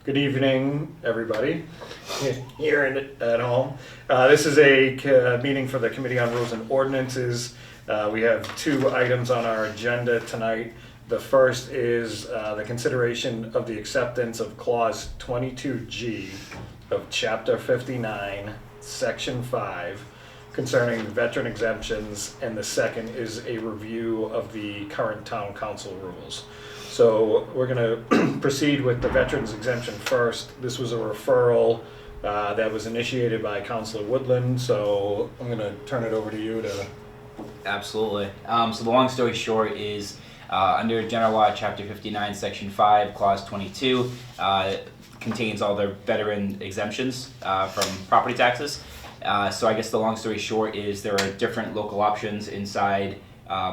Good evening, everybody here at home. This is a meeting for the Committee on Rules and Ordinances. We have two items on our agenda tonight. The first is the consideration of the acceptance of Clause 22G of Chapter 59, Section 5, concerning veteran exemptions, and the second is a review of the current town council rules. So we're going to proceed with the veterans exemption first. This was a referral that was initiated by Councilor Woodland, so I'm going to turn it over to you to... Absolutely. So the long story short is under General Law, Chapter 59, Section 5, Clause 22, contains all the veteran exemptions from property taxes. So I guess the long story short is there are different local options inside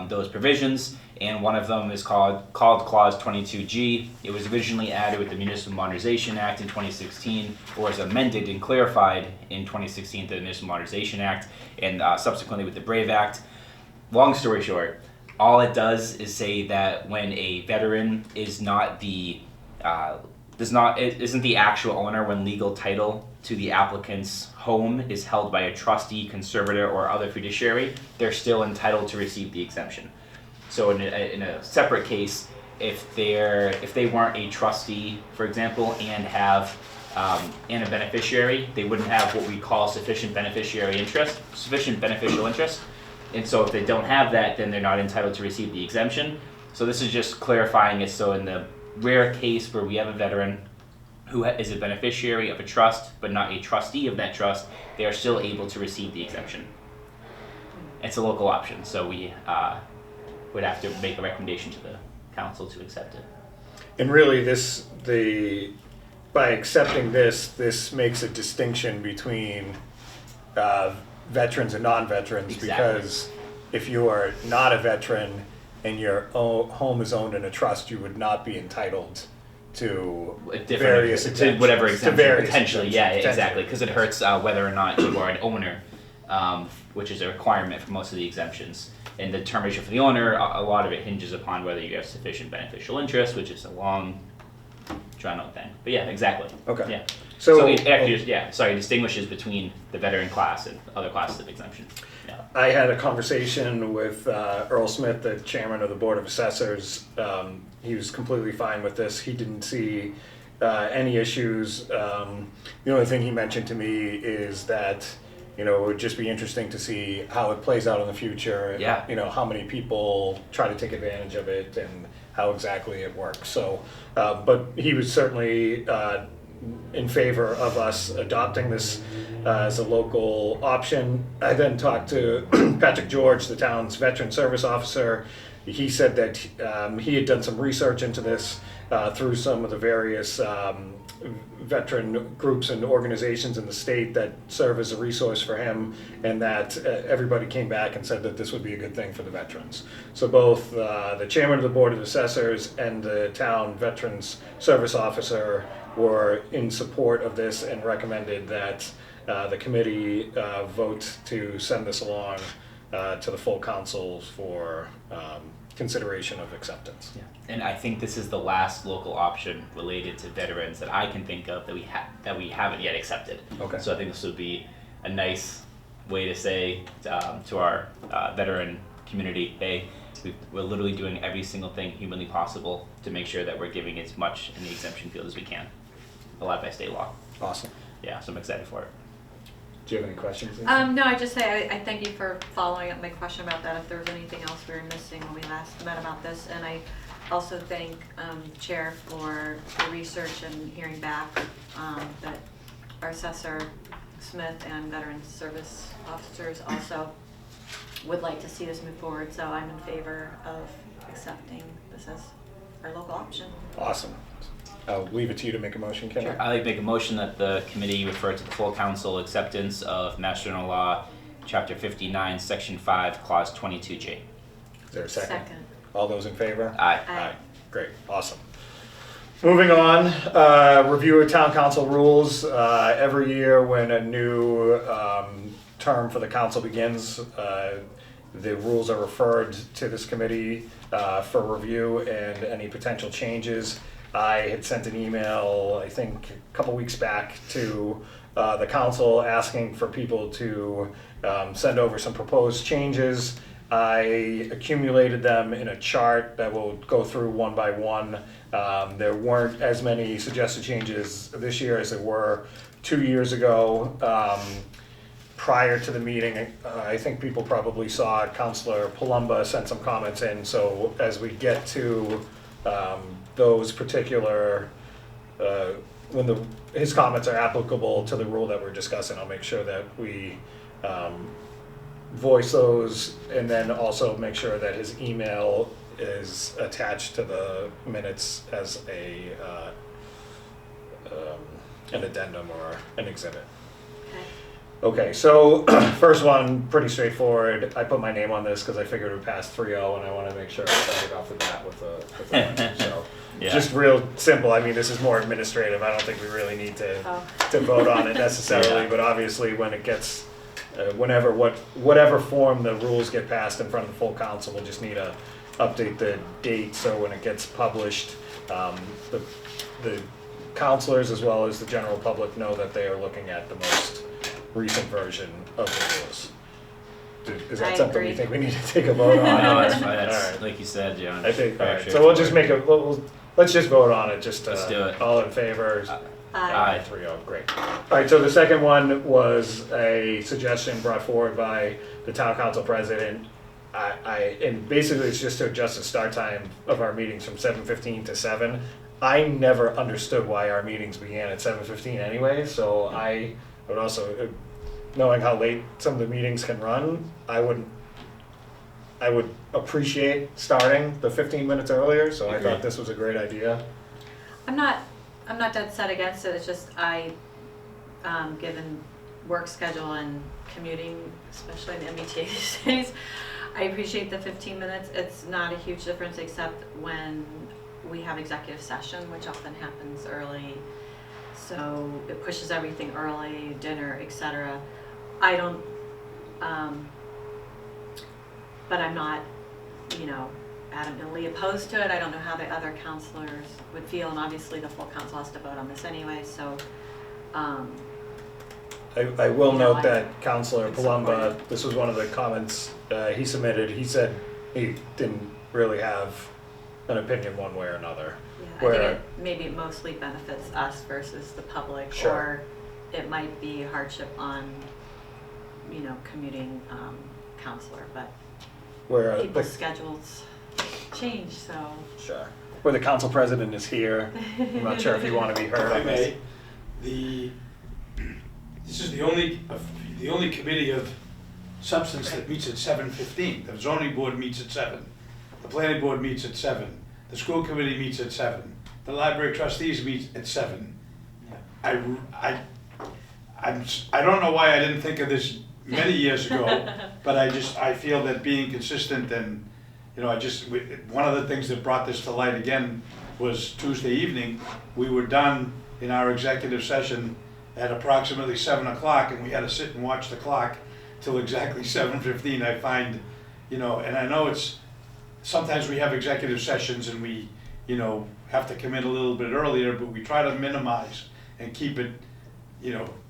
those provisions, and one of them is called Clause 22G. It was originally added with the Municipal Modernization Act in 2016, or was amended and clarified in 2016 to the Municipal Modernization Act, and subsequently with the Brave Act. Long story short, all it does is say that when a veteran is not the isn't the actual owner when legal title to the applicant's home is held by a trustee, conservator, or other fiduciary, they're still entitled to receive the exemption. So in a separate case, if they weren't a trustee, for example, and have and a beneficiary, they wouldn't have what we call sufficient beneficial interest. And so if they don't have that, then they're not entitled to receive the exemption. So this is just clarifying it, so in the rare case where we have a veteran who is a beneficiary of a trust but not a trustee of that trust, they are still able to receive the exemption. It's a local option, so we would have to make a recommendation to the council to accept it. And really by accepting this makes a distinction between veterans and non-veterans. Exactly. Because if you are not a veteran and your home is owned in a trust, you would not be entitled to various exemptions. To whatever exemption, potentially, yeah, exactly, because it hurts whether or not you are an owner, which is a requirement for most of the exemptions. And the determination for the owner, a lot of it hinges upon whether you have sufficient beneficial interest, which is a long, drawn-out thing. But yeah, exactly. Okay. Yeah. So it actually distinguishes between the veteran class and other classes of exemption. Yeah. I had a conversation with Earl Smith, the chairman of the Board of Assessors. He was completely fine with this. He didn't see any issues. The only thing he mentioned to me is that, it would just be interesting to see how it plays out in the future. Yeah. How many people try to take advantage of it and how exactly it works. So, but he was certainly in favor of us adopting this as a local option. I then talked to Patrick George, the town's veteran service officer. He said that he had done some research into this through some of the various veteran groups and organizations in the state that serve as a resource for him, and that everybody came back and said that this would be a good thing for the veterans. So both the chairman of the Board of Assessors and the town veterans service officer were in support of this and recommended that the committee vote to send this along to the full council for consideration of acceptance. Yeah. And I think this is the last local option related to veterans that I can think of that we haven't yet accepted. Okay. So I think this would be a nice way to say to our veteran community, hey, we're literally doing every single thing humanly possible to make sure that we're giving as much in the exemption field as we can, allowed by state law. Awesome. Yeah, so I'm excited for it. Do you have any questions? No, I just say I thank you for following up my question about that, if there was anything else we were missing when we last met about this. And I also thank the chair for the research and hearing back that our assessor Smith and veteran service officers also would like to see this move forward. So I'm in favor of accepting this as our local option. Awesome. I'll leave it to you to make a motion, Ken. Sure. I'd like to make a motion that the committee refer to the full council acceptance of Mass General Law, Chapter 59, Section 5, Clause 22G. Is there a second? Second. All those in favor? Aye. Aye. Great. Awesome. Moving on, review of town council rules. Every year when a new term for the council begins, the rules are referred to this committee for review and any potential changes. I had sent an email, I think, a couple weeks back to the council asking for people to send over some proposed changes. I accumulated them in a chart that will go through one by one. There weren't as many suggested changes this year as there were 2 years ago. Prior to the meeting, I think people probably saw Councilor Palumba sent some comments in, so as we get to those particular, when his comments are applicable to the rule that we're discussing, I'll make sure that we voice those, and then also make sure that his email is attached to the minutes as an addendum or an exhibit. Okay, so first one, pretty straightforward. I put my name on this because I figured it would pass 3-0, and I want to make sure I start it off with that with a one. So Yeah. just real simple. I mean, this is more administrative. I don't think we really need to vote on it necessarily, Yeah. but obviously when it gets, whatever form the rules get passed in front of the full council, we'll just need to update the date so when it gets published, the councilors as well as the general public know that they are looking at the most recent version of the rules. Is that I something agree. you think we need to take a vote on? No, that's fine. That's All right. like you said, John. I think, all very right, so we'll just straightforward. make let's just vote on it, just, Let's do it. all in favor? Aye. 3-0, great. All right, so the second one was a suggestion brought forward by the town council president. And basically it's just to adjust the start time of our meetings from 7:15 to 7. I never understood why our meetings began at 7:15 anyway, so I would also, knowing how late some of the meetings can run, I would appreciate starting the 15 minutes earlier, so I Agreed. thought this was a great idea. I'm not dead set against it, it's just given work schedule and commuting, especially in the MBTA these days, I appreciate the 15 minutes. It's not a huge difference except when we have executive session, which often happens early. So it pushes everything early, dinner, etc. I don't, but I'm not, adamantly opposed to it. I don't know how the other counselors would feel, and obviously the full council has to vote on this anyway, so, I will You know, note that Councilor it's important. Palumba, this was one of the comments he submitted, he said he didn't really have an opinion one way or another. yeah, I Where- think it maybe mostly benefits us versus the public, Sure. or it might be hardship on, commuting counselor, but Where, people's schedules change, so. sure, where the council president is here, I'm not sure if you want to be heard If I on this. may, this is the only committee of substance that meets at 7:15. The zoning board meets at 7. The planning board meets at 7. The school committee meets at 7. The library trustees meet at 7. I don't know why I didn't think of this many years ago, but I feel that being consistent and, one of the things that brought this to light again was Tuesday evening. We were done in our executive session at approximately 7 o'clock, and we had to sit and watch the clock till exactly 7:15. I find, and I know sometimes we have executive sessions and we, have to come in a little bit earlier, but we try to minimize and keep it,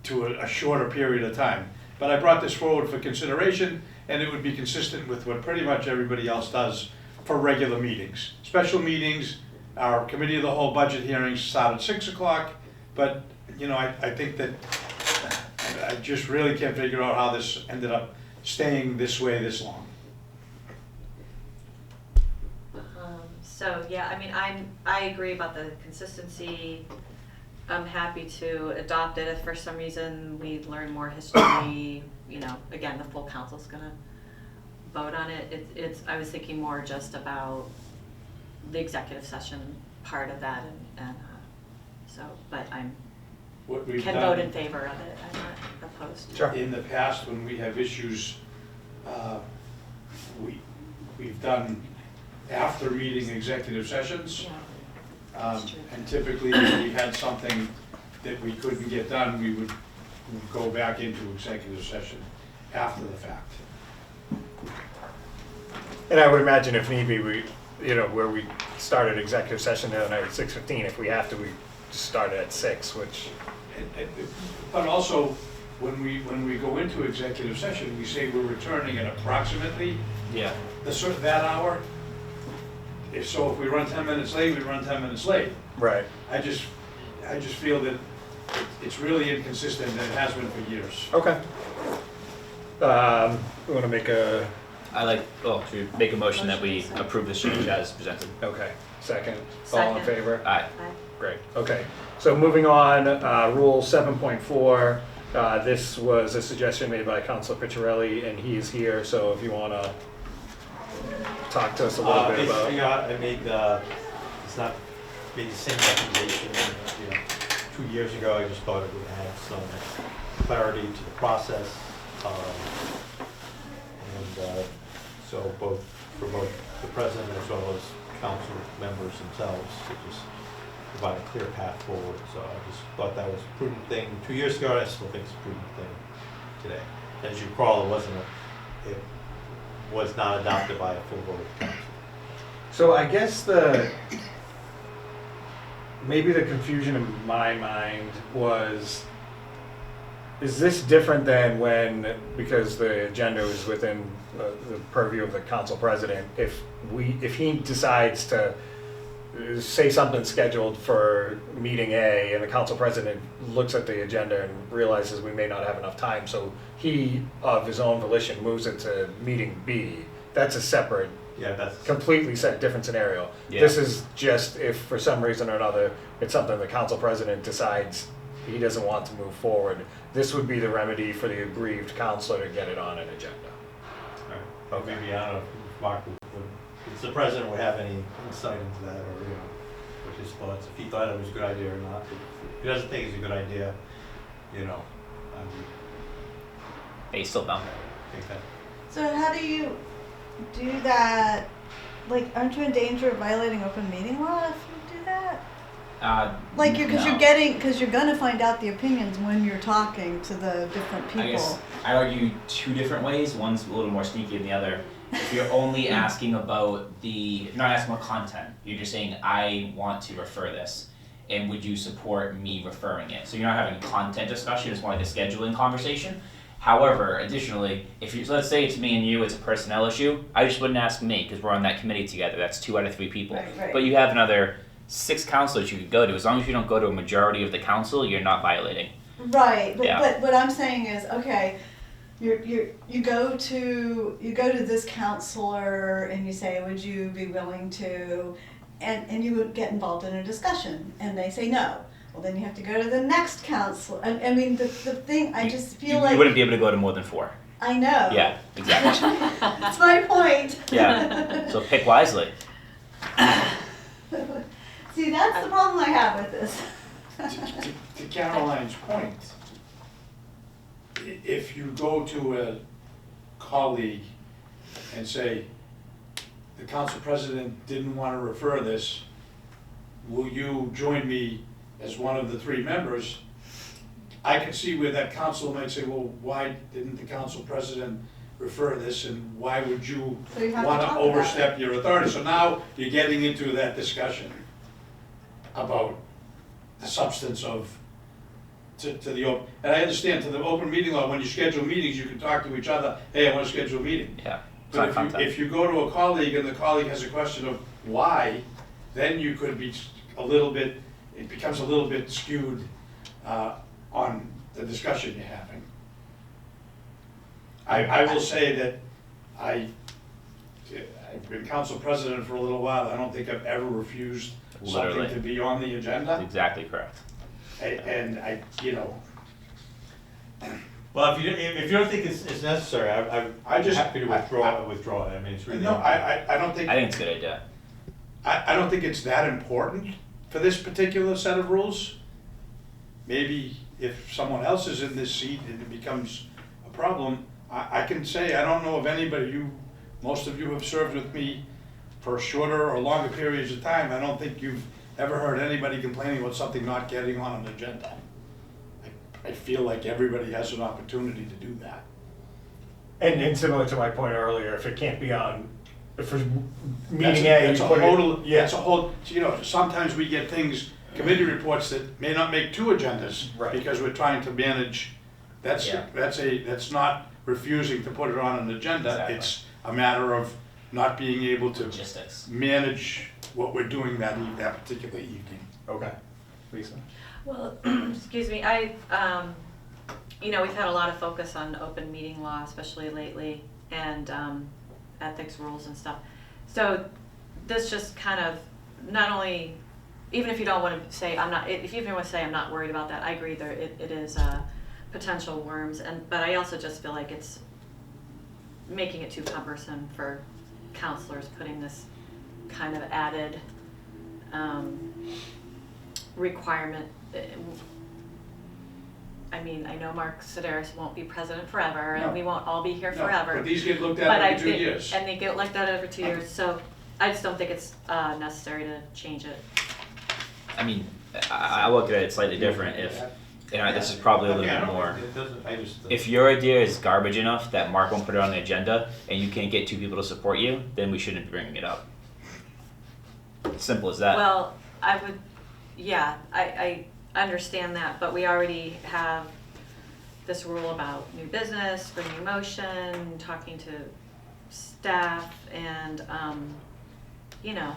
to a shorter period of time. But I brought this forward for consideration, and it would be consistent with what pretty much everybody else does for regular meetings. Special meetings, our committee of the whole budget hearings start at 6 o'clock, but, I think that I just really can't figure out how this ended up staying this way this long. So, yeah, I mean, I agree about the consistency. I'm happy to adopt it if for some reason we learn more history, again, the full council's gonna vote on it. I was thinking more just about the executive session part of that and but What we've can done vote in favor of it. I'm not opposed to it. Sure. in the past, when we have issues, we've done after meeting executive sessions. Yeah, that's true. And typically, when we had something that we couldn't get done, we would go back into executive session after the fact. And I would imagine if need be, where we started executive session the other night at 6:15, if we have to, we just start at 6, which, But also, when we go into executive session, we say we're returning at approximately Yeah. that hour. If we run 10 minutes late, we run 10 minutes late. right. I just feel that it's really inconsistent, and it has been for years. Okay. We want to make a, Should we make a motion that we approve this change as presented? okay, second. All in Second. favor? Aye. Aye. Great, okay. So moving on, Rule 7.4, this was a suggestion made by Councilor Picciarelli, and he is here, so if you want to talk to us a little bit about. Basically, I made made the same recommendation, 2 years ago. I just thought it would add some clarity to the process. So for both the president as well as council members themselves, to just provide a clear path forward. So I just thought that was a prudent thing 2 years ago, and I still think it's a prudent thing today. As you recall, it was not adopted by a full vote of council. So I guess maybe the confusion in my mind was, is this different than because the agenda is within the purview of the council president, if he decides to say something scheduled for meeting A and the council president looks at the agenda and realizes we may not have enough time, so he, of his own volition, moves it to meeting B, that's a separate, That's completely different scenario. Yeah. This is just if for some reason or another, it's something the council president decides he doesn't want to move forward, this would be the remedy for the aggrieved councilor to get it on an agenda. Okay. Maybe, I don't know if Mark if the president would have any insight into that, or, what his thoughts, if he thought it was a good idea or not. If he doesn't think it's a good idea, Hey, still bound. I think that. So how do you do that? Like, aren't you in danger of violating open meeting law if you do that? Like, because you're gonna find out the opinions when you're talking to the different people. I guess I argue two different ways. One's a little more sneaky than the other. If you're only asking about you're not asking about content. You're just saying, I want to refer this, and would you support me referring it? So you're not having a content discussion. It's more like a scheduling conversation. However, additionally, so let's say it's me and you, it's a personnel issue, I just wouldn't ask me because we're on that committee together. That's 2 out of 3 people. Right. But you have another 6 councilors you could go to. As long as you don't go to a majority of the council, you're not violating. Right, but, Yeah. but what I'm saying is, okay, you go to this counselor and you say, would you be willing to, and you would get involved in a discussion, and they say no. Well, then you have to go to the next counselor. I mean, the thing, I just feel like You wouldn't be able to go to more than 4. I know. Yeah, exactly. That's my point. Yeah, so pick wisely. See, that's the problem I have with this. To Caroline's point, if you go to a colleague and say, the council president didn't want to refer this, will you join me as one of the 3 members? I can see where that council might say, well, why didn't the council president refer this, and why would you So you have to want to talk about overstep your authority? So now you're getting into that discussion about the substance of, to the open, and I understand, to the open meeting law, when you schedule meetings, you can talk to each other, hey, I want to schedule a meeting. Yeah. It's But not content. if you go to a colleague and the colleague has a question of why, then you could be it becomes a little bit skewed on the discussion you're having. I will say that I've been council president for a little while. I don't think I've ever refused something Literally. to be on the agenda. That's exactly correct. And I, Well, if you don't think it's necessary, I'm just- happy to withdraw it. I mean, it's really. no, I don't think. I think it's a good idea. I don't think it's that important for this particular set of rules. Maybe if someone else is in this seat and it becomes a problem, I can say, I don't know of anybody, most of you have served with me for shorter or longer periods of time. I don't think you've ever heard anybody complaining about something not getting on an agenda. I feel like everybody has an opportunity to do that. And similar to my point earlier, if it can't be on for That's meeting a- A, That's you a put it- whole, yeah. that's a whole, you know, sometimes we get things, committee reports that may not make 2 agendas. Right. Because we're trying to manage, Yeah. that's not refusing to put it on an agenda. Exactly. It's a matter of not being able to Logistics. manage what we're doing that particular evening. Okay. Lisa? Well, excuse me, you know, we've had a lot of focus on open meeting law, especially lately, and ethics rules and stuff. So this just kind of, not only, even if you don't want to say, if you even want to say I'm not worried about that, I agree it is potential worms, but I also just feel like it's making it too cumbersome for counselors, putting this kind of added requirement. I mean, I know Mark Sedaris won't be president forever, No. and we won't all be here No, forever. But these get looked But at I every 2 think- years. And they get like that every 2 years, so I just don't think it's necessary to change it. I mean, I look at it slightly different. If, you know, this is probably a little Yeah, I bit don't- more. It doesn't, I just. If your idea is garbage enough that Mark won't put it on the agenda and you can't get 2 people to support you, then we shouldn't be bringing it up. Simple as that. Well, I would, yeah, I understand that, but we already have this rule about new business, bringing motion, talking to staff, and, you know,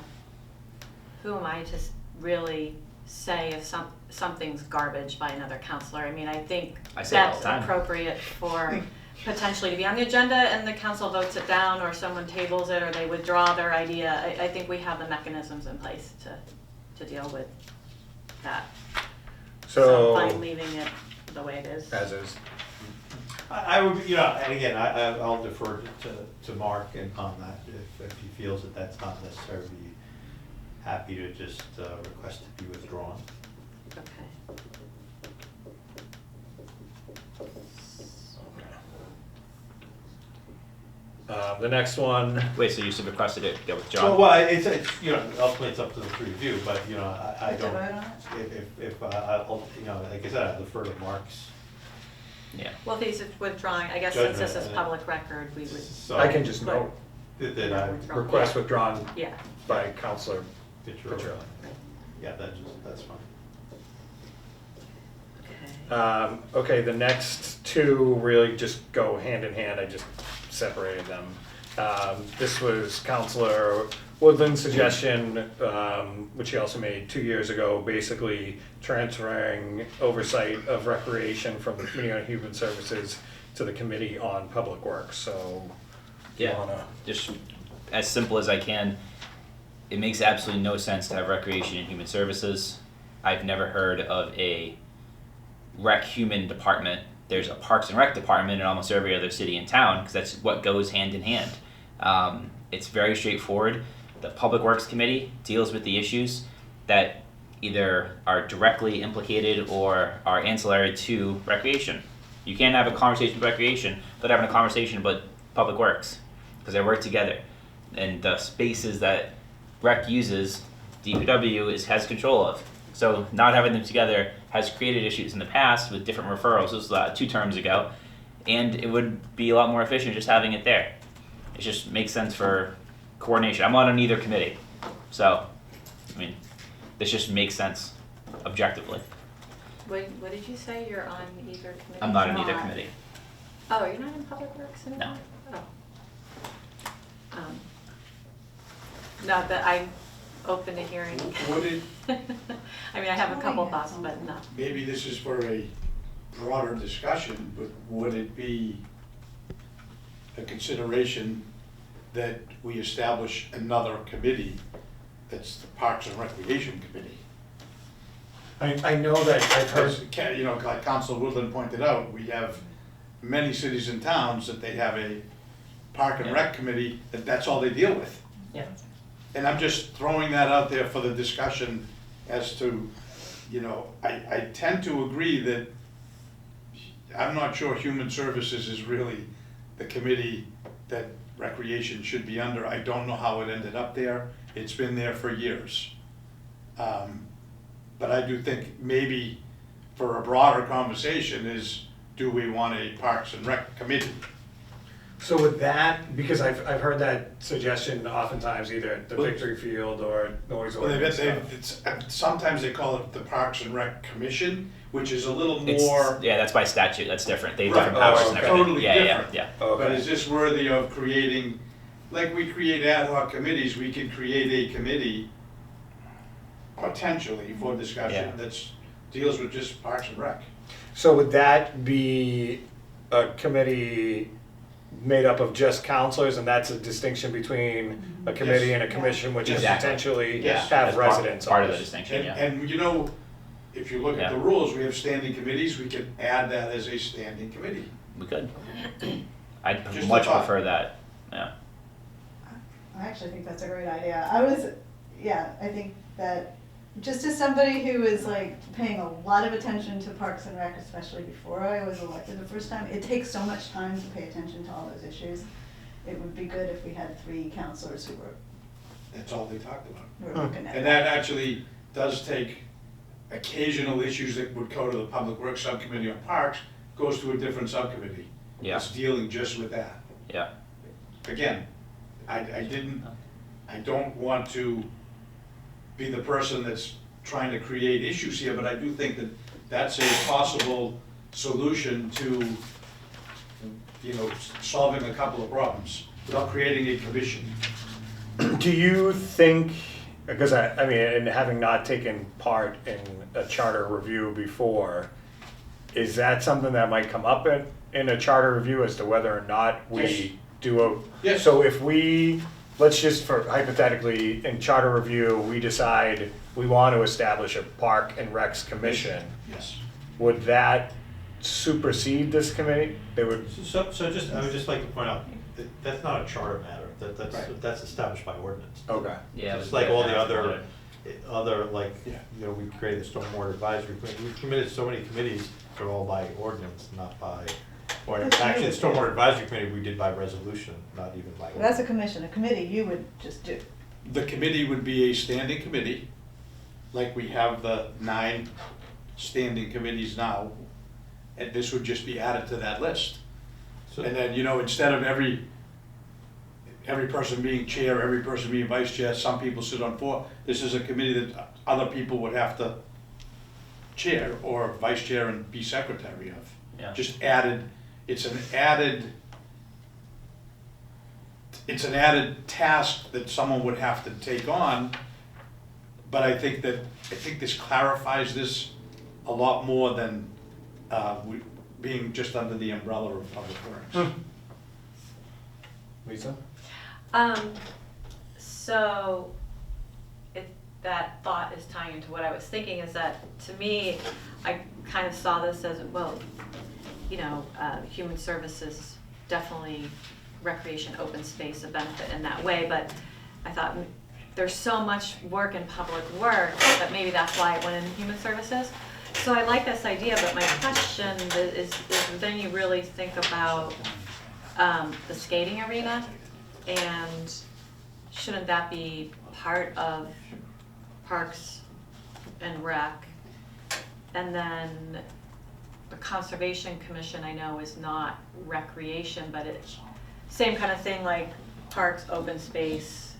who am I to really say if something's garbage by another counselor? I mean, I think I say it all that's the time. appropriate for potentially to be on the agenda and the council votes it down, or someone tables it, or they withdraw their idea. I think we have the mechanisms in place to deal with that. So I'm fine leaving it the way it is. As is. I would, you know, and again, I'll defer to Mark and on that, if he feels that that's not necessary, be happy to just request to be withdrawn. Okay. The next one, Wait, so you should requested it go with So, John? well, it's, you know, ultimately it's up to the 3 of you, but, you know, I To don't, vote on it? if, I'll, you know, like I said, I defer to Mark's. Yeah. Well, if he's withdrawing, I guess since this is Judgment, public record, we would, So I can just note, that I Withdraw. request withdrawn yeah. by Counselor withdraw. Petrilli. Yeah, that's fine. Okay. Okay, the next 2 really just go hand in hand, I just separated them. This was Counselor Woodland's suggestion, which he also made 2 years ago, basically transferring oversight of recreation from the Committee on Human Services to the Committee on Public Works, so do you Yeah. wanna? Just as simple as I can. It makes absolutely no sense to have recreation and human services. I've never heard of a rec human department. There's a parks and rec department in almost every other city and town because that's what goes hand in hand. It's very straightforward. The Public Works Committee deals with the issues that either are directly implicated or are ancillary to recreation. You can't have a conversation with recreation without having a conversation about Public Works because they work together. And the spaces that rec uses, DPW has control of. So not having them together has created issues in the past with different referrals. This was 2 terms ago, and it would be a lot more efficient just having it there. It just makes sense for coordination. I'm on neither committee, so I mean, this just makes sense objectively. What did you say? You're on either committee? I'm not on either Not. committee. Oh, you're not in Public Works anymore? No. Oh. No, but I'm open to hearing. Would it, I mean, I have a couple thoughts, but no. maybe this is for a broader discussion, but would it be a consideration that we establish another committee that's the Parks and Recreation Committee? I know that I've heard, Because, you know, like Council Woodland pointed out, we have many cities and towns that they have a Park and Rec Committee, that's all they deal with. Yeah. And I'm just throwing that out there for the discussion as to, you know, I tend to agree that I'm not sure Human Services is really the committee that recreation should be under. I don't know how it ended up there. It's been there for years. But I do think maybe for a broader conversation is, do we want a Parks and Rec committee? So with that, because I've heard that suggestion oftentimes, either at the Well- Victory Field or Noise Well, Ordinance. sometimes they call it the Parks and Rec Commission, which is a little It's, more, yeah, that's by statute. That's different. They have Right. different powers Oh, and okay. everything. Totally yeah, different. yeah, but Okay. is this worthy of creating, like we create ad hoc committees, we can create a committee potentially for Yeah. discussion that's, deals with just Parks and Rec. So would that be a committee made up of just counselors, and that's a distinction between a committee and a commission, which is Exactly. potentially Yes. have That's part- residents part on of the this? distinction. And, Yeah. and you know, if you look at Yeah. the rules, we have standing committees, we can add that as a standing committee. We could. I'd Just a much thought. prefer that. Yeah. I actually think that's a great idea. I think that just as somebody who is like paying a lot of attention to Parks and Rec, especially before I was elected the first time, it takes so much time to pay attention to all those issues. It would be good if we had 3 counselors who That's all they talked about. were looking at And that actually does take occasional issues that would go to the Public Works Subcommittee on Parks, goes to a different subcommittee. Yeah. It's dealing just with that. Yeah. Again, I don't want to be the person that's trying to create issues here, but I do think that that's a possible solution to, solving a couple of problems without creating a commission. Do you think, because I mean, and having not taken part in a charter review before, is that something that might come up in a charter review as to whether or not we Yes. do a? Yes. So if we, let's just for hypothetically, in charter review, we decide we want to establish a Park and Recs Commission, Yes. would that supersede this committee? They would, So just, I would just like to point out, that that's not a charter matter, Right. that's established by ordinance. okay. Yeah. Just but like all the that's other, like, Yeah. we created the Stormwater Advisory Committee, we committed so many committees, they're all by ordinance, not by, or actually, the Stormwater Advisory Committee, we did by resolution, not even by Well, that's a ordinance. commission. A committee you would just do. The committee would be a standing committee, like we have the 9 standing committees now, and this would just be added to that list. So- And then, instead of every person being chair, every person being vice chair, some people sit on 4, this is a committee that other people would have to chair or vice chair and be secretary of. Yeah. Just added, it's an added task that someone would have to take on, but I think this clarifies this a lot more than being just under the umbrella of Public Works. Lisa? So, if that thought is tying into what I was thinking, is that, to me, I kind of saw this as, well, human services, definitely recreation, open space, a benefit in that way, but I thought there's so much work in public works that maybe that's why it went in human services. So I like this idea, but my question is then you really think about the skating arena, and shouldn't that be part of Parks and Rec? And then the Conservation Commission, I know, is not recreation, but it's same kind of thing, like parks, open space,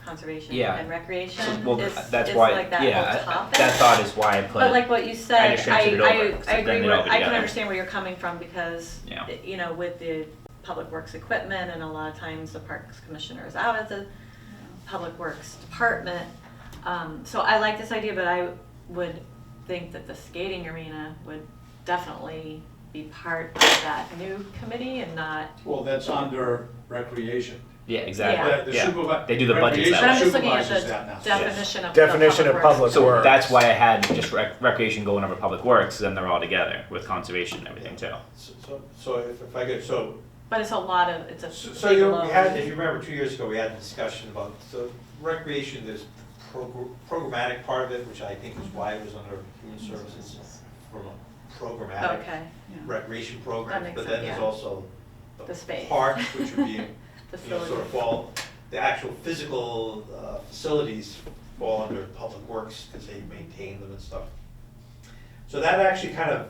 conservation, Yeah. and recreation. Well, is that's why. like that Yeah, whole topic. that thought is why I put. But like what you said, just transferred it over, so I agree blend it with, over I can together. understand where you're coming from, because, Yeah. with the public works equipment, and a lot of times the parks commissioner is out of the public works department. So I like this idea, but I would think that the skating arena would definitely be part of that new committee and not. Well, that's under recreation. Yeah, exactly. The Yeah. supervi- They do the budgets recreation that But I'm way. just looking at supervises the that now. definition of. Definition the of public So works. that's why I had just recreation going over public works, then they're all together with conservation and everything too. So if I could, But it's a lot of, it's a So big we load. had, if you remember 2 years ago, we had a discussion about, so recreation, there's programmatic part of it, which I think is why it was under human services, from a programmatic Okay, recreation That program, makes but sense, then there's yeah. also the space. parks, which would be, Facility. sort of fall, the actual physical facilities fall under public works, because they maintain them and stuff. So that actually kind of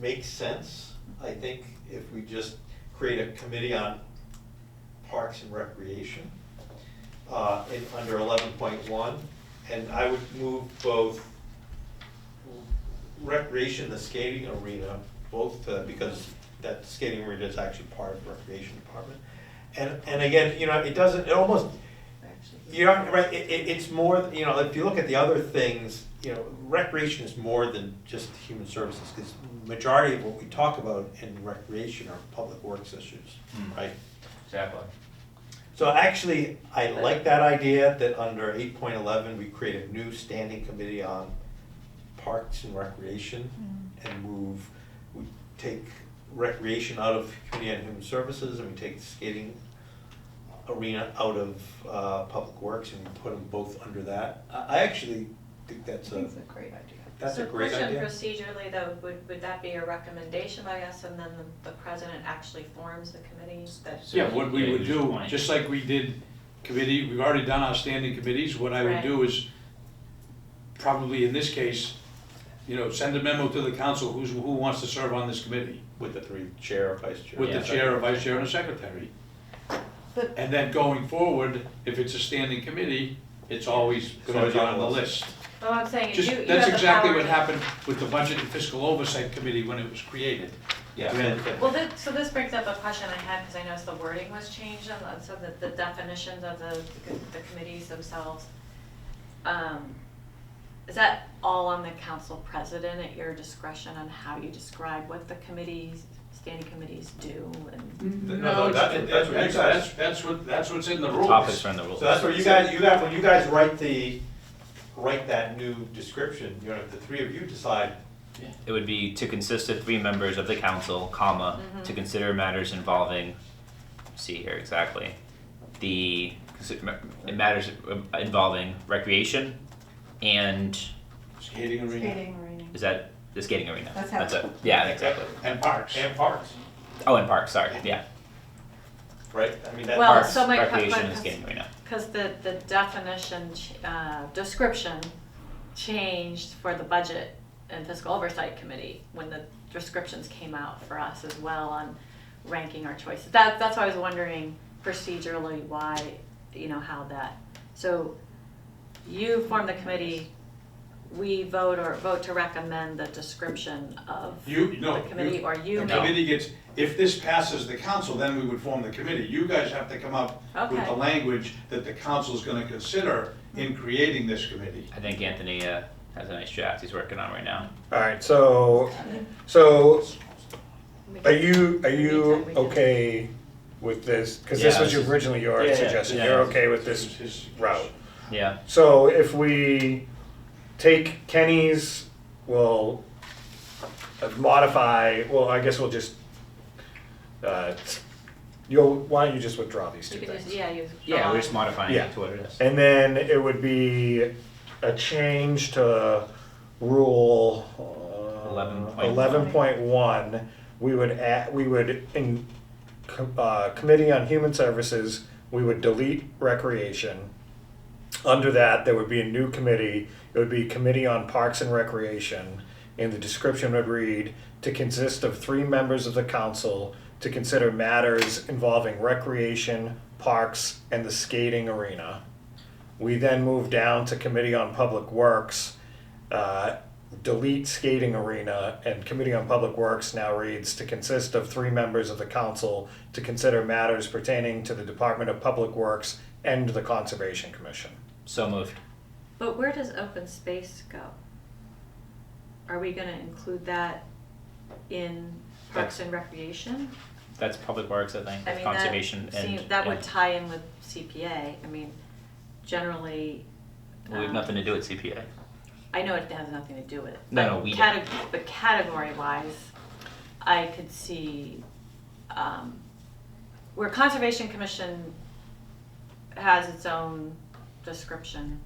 makes sense, I think, if we just create a committee on Parks and Recreation, under 11.1, and I would move both recreation, the skating arena, both because that skating arena is actually part of the recreation department. And again, you know, it doesn't, it almost, you're not, right, it's more, you know, if you look at the other things, you know, recreation is more than just human services, because majority of what we talk about in recreation are public works issues, right? Exactly. So actually, I like that idea that under 8.11, we create a new standing committee on parks and recreation and we take recreation out of community and human services and we take the skating arena out of public works and we put them both under that. I actually think that's I think it's a great idea. that's a great idea. So question procedurally though, would that be a recommendation by us and then the president actually forms the committee that? Yeah, what we would do, Point. just like we did committee, we've already done our standing committees, what I would Right. do is, probably in this case, you know, send a memo to the council, who wants to serve on this committee? With the three chair or vice chair. With the Yeah. chair, or vice chair, and a secretary. But- And then going forward, if it's a standing committee, it's always gonna always be on on the the list. list. Well, I'm saying, Just, you have that's the exactly power what to- happened with the Budget and Fiscal Oversight Committee when it was created. Yeah. Well, so this brings up a question I had, because I noticed the wording was changed, and so the definitions of the committees themselves. Is that all on the council president at your discretion on how you describe what the committees, standing committees do? And No, that's what you guys. That's what's in the rules. Topics are in the rules. So that's where when you guys write that new description, you know, the three of you decide. It would be to consist of 3 members of the council, comma, to consider matters involving, see here exactly, matters involving recreation and, Skating arena. Skating arena. is that the skating arena? That's how- it. Yeah, exactly. And parks. And parks, Oh, and parks, sorry, yeah. right? I mean, that. Well, Parks, so my- recreation my- and skating arena. Because the definition, description changed for the Budget and Fiscal Oversight Committee when the descriptions came out for us as well on ranking our choices. That's why I was wondering procedurally why, you know, how that, so you form the committee, we vote to recommend the description of the committee, or you The make? committee gets, if this passes the council, then we would form the committee. You guys have to come up with Okay. the language that the council's gonna consider in creating this committee. I think Anthony has a nice draft he's working on right now. All right, so are you okay with this? Because this Yeah, was this is- originally your Yeah, suggestion. yeah. You're okay with This this is his route? Yeah. So if we take Kenny's, we'll modify, well, I guess we'll just, why don't you just withdraw these two You could just, things? yeah, Yeah, we're just modifying Yeah. it to what it is. And then it would be a change to rule 11.1. We would add, in Committee on Human Services, we would delete recreation. Under that, there would be a new committee. It would be Committee on Parks and Recreation. And the description would read, to consist of 3 members of the council to consider matters involving recreation, parks, and the skating arena. We then move down to Committee on Public Works, delete skating arena, and Committee on Public Works now reads, to consist of 3 members of the council to consider matters pertaining to the Department of Public Works and the Conservation Commission. So moved. But where does open space go? Are we gonna include that in Parks and Recreation? That's Public Works, I think, I mean, conservation that and. seems, that would yeah. tie in with CPA, I mean, generally. Well, we have nothing to do with CPA. I know it has nothing to do with it. No, but we But category-wise, I could see, where Conservation Commission has its own description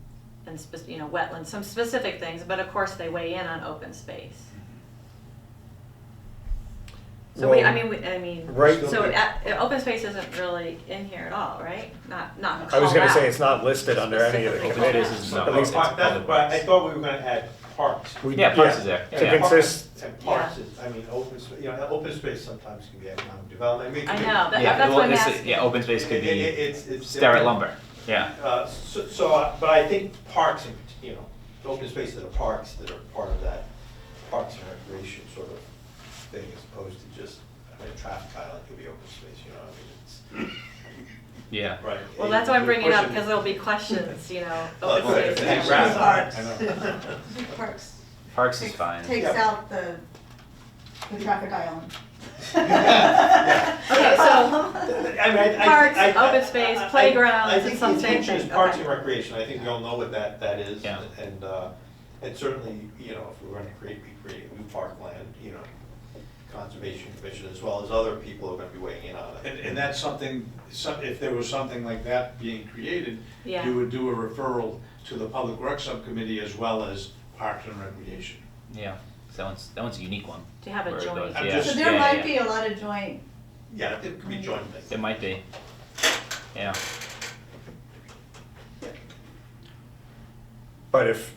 and wetlands, some specific things, but of course they weigh in on open space. So Well, right. so open space isn't really in here at all, right? Not I was called gonna say out. it's not listed under any of the Specifically Open committees. space is called not out. listed. That's why I thought we were gonna add parks. Yeah, Parks is there. To Yeah, yeah. consist, And parks is, I mean, open space, open space sometimes can be economic development. I mean, it I can be- know, Yeah, that's well, what I'm it's- asking. Yeah, open space could be It's Starrett lumber. Yeah. But I think parks, open space that are parks that are part of that parks and recreation sort of thing, as opposed to just, a traffic island could be open space, I mean, Yeah. it's, right. Well, that's why I'm bringing it up, Pushing- because there'll be questions, open Well, space. it's discussion. grass. Parks. I know. Parks Parks is fine. takes Yeah. out the traffic island. Okay, so, I mean, Parks, open space, playgrounds, I think it's some the same intention is thing, parks okay. and recreation, I think we all know what that is. Yeah. And certainly, if we're gonna create new parkland, Conservation Commission, as well as other people are gonna be weighing in on it. And that's something, if there was something like that being created, Yeah. you would do a referral to the Public Works Subcommittee as well as Parks and Recreation. Yeah. So that one's a unique one. To have a Where it joint- goes, I'm yeah. just- So there Yeah, might yeah. be a lot of joint, Yeah, it could be joint things. It might be. Yeah. but if,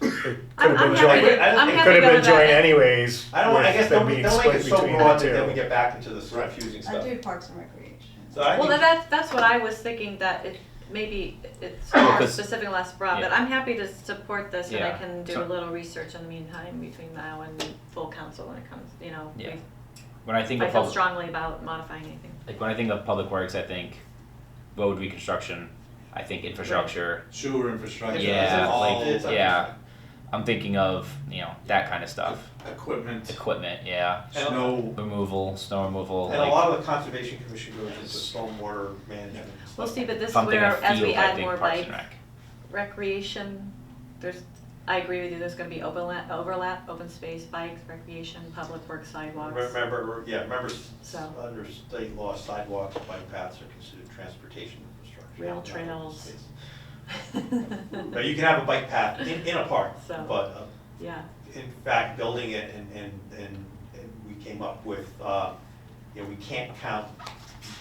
it could I'm have been happy joint, to, I'm it it happy could to have go been with joint that. anyways, I don't, I with guess them don't being make split it so between the broad that then we two. get back into this confusing I stuff. do parks and recreation. So I Well, think, that's what I was thinking, that maybe it's Well, more 'cause- specific and less broad, but yeah. I'm happy to support this, and I Yeah. can do So- a little research in the meantime between now and full council when it comes, Yeah. if When I think I of feel public, strongly about modifying anything. like when I think of public works, I think road reconstruction. I think infrastructure. Sewer infrastructure. Yeah, all- it's like yeah. I'm thinking of that kind of stuff. Equipment, Equipment, yeah. snow. Removal, snow removal. and a like, lot of the Conservation Commission goes into stormwater management and We'll stuff. see, but this is something where, as we feels, I add think, more Parks bike and Rec. recreation, I agree with you, there's gonna be overlap, open space, bikes, recreation, public works, sidewalks. Remember, So- under state law, sidewalks, bike paths are considered transportation infrastructure. Rail not open trails. space. Now, you can have a bike path in a park, So- but Yeah, in fact, building it and we came up with, we can't count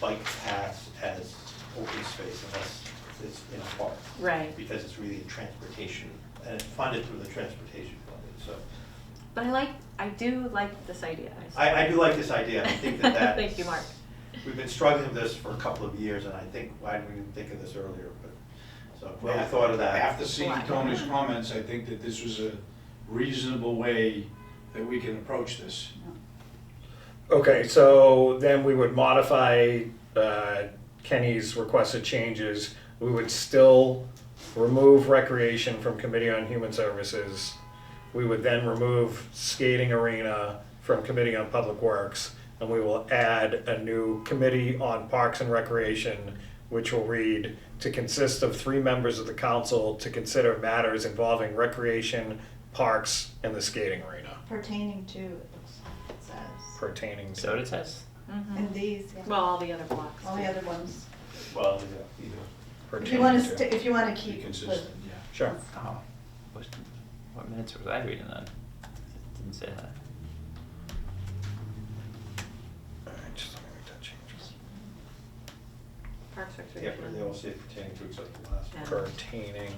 bike paths as open space unless it's in a park, right, because it's really a transportation, and it's funded through the transportation fund, so. but I do like this idea. I do like this idea, I think that Thank you, Mark. We've been struggling with this for a couple of years, and I think, why didn't we think of this earlier, but, so, Well, I thought of that. After seeing Tony's comments, I think that this was a reasonable way that we can approach this. Okay, so then we would modify Kenny's requested changes. We would still remove recreation from Committee on Human Services. We would then remove skating arena from Committee on Public Works. And we will add a new Committee on Parks and Recreation, which will read, to consist of 3 members of the council to consider matters involving recreation, parks, and the skating arena. Pertaining to, it looks like it says. Pertaining So to. it says. Mhm. And these, yeah. Well, all the other blocks. All the other ones. Well, yeah, either. If you wanna, Pertaining to. if you wanna Be keep the, consistent, yeah. Sure. Oh, what minutes was I reading then? It didn't say that. Alright, just let me make that change. Parks, Yeah, recreation. but they all say pertaining to except the last one. Yeah. Pertaining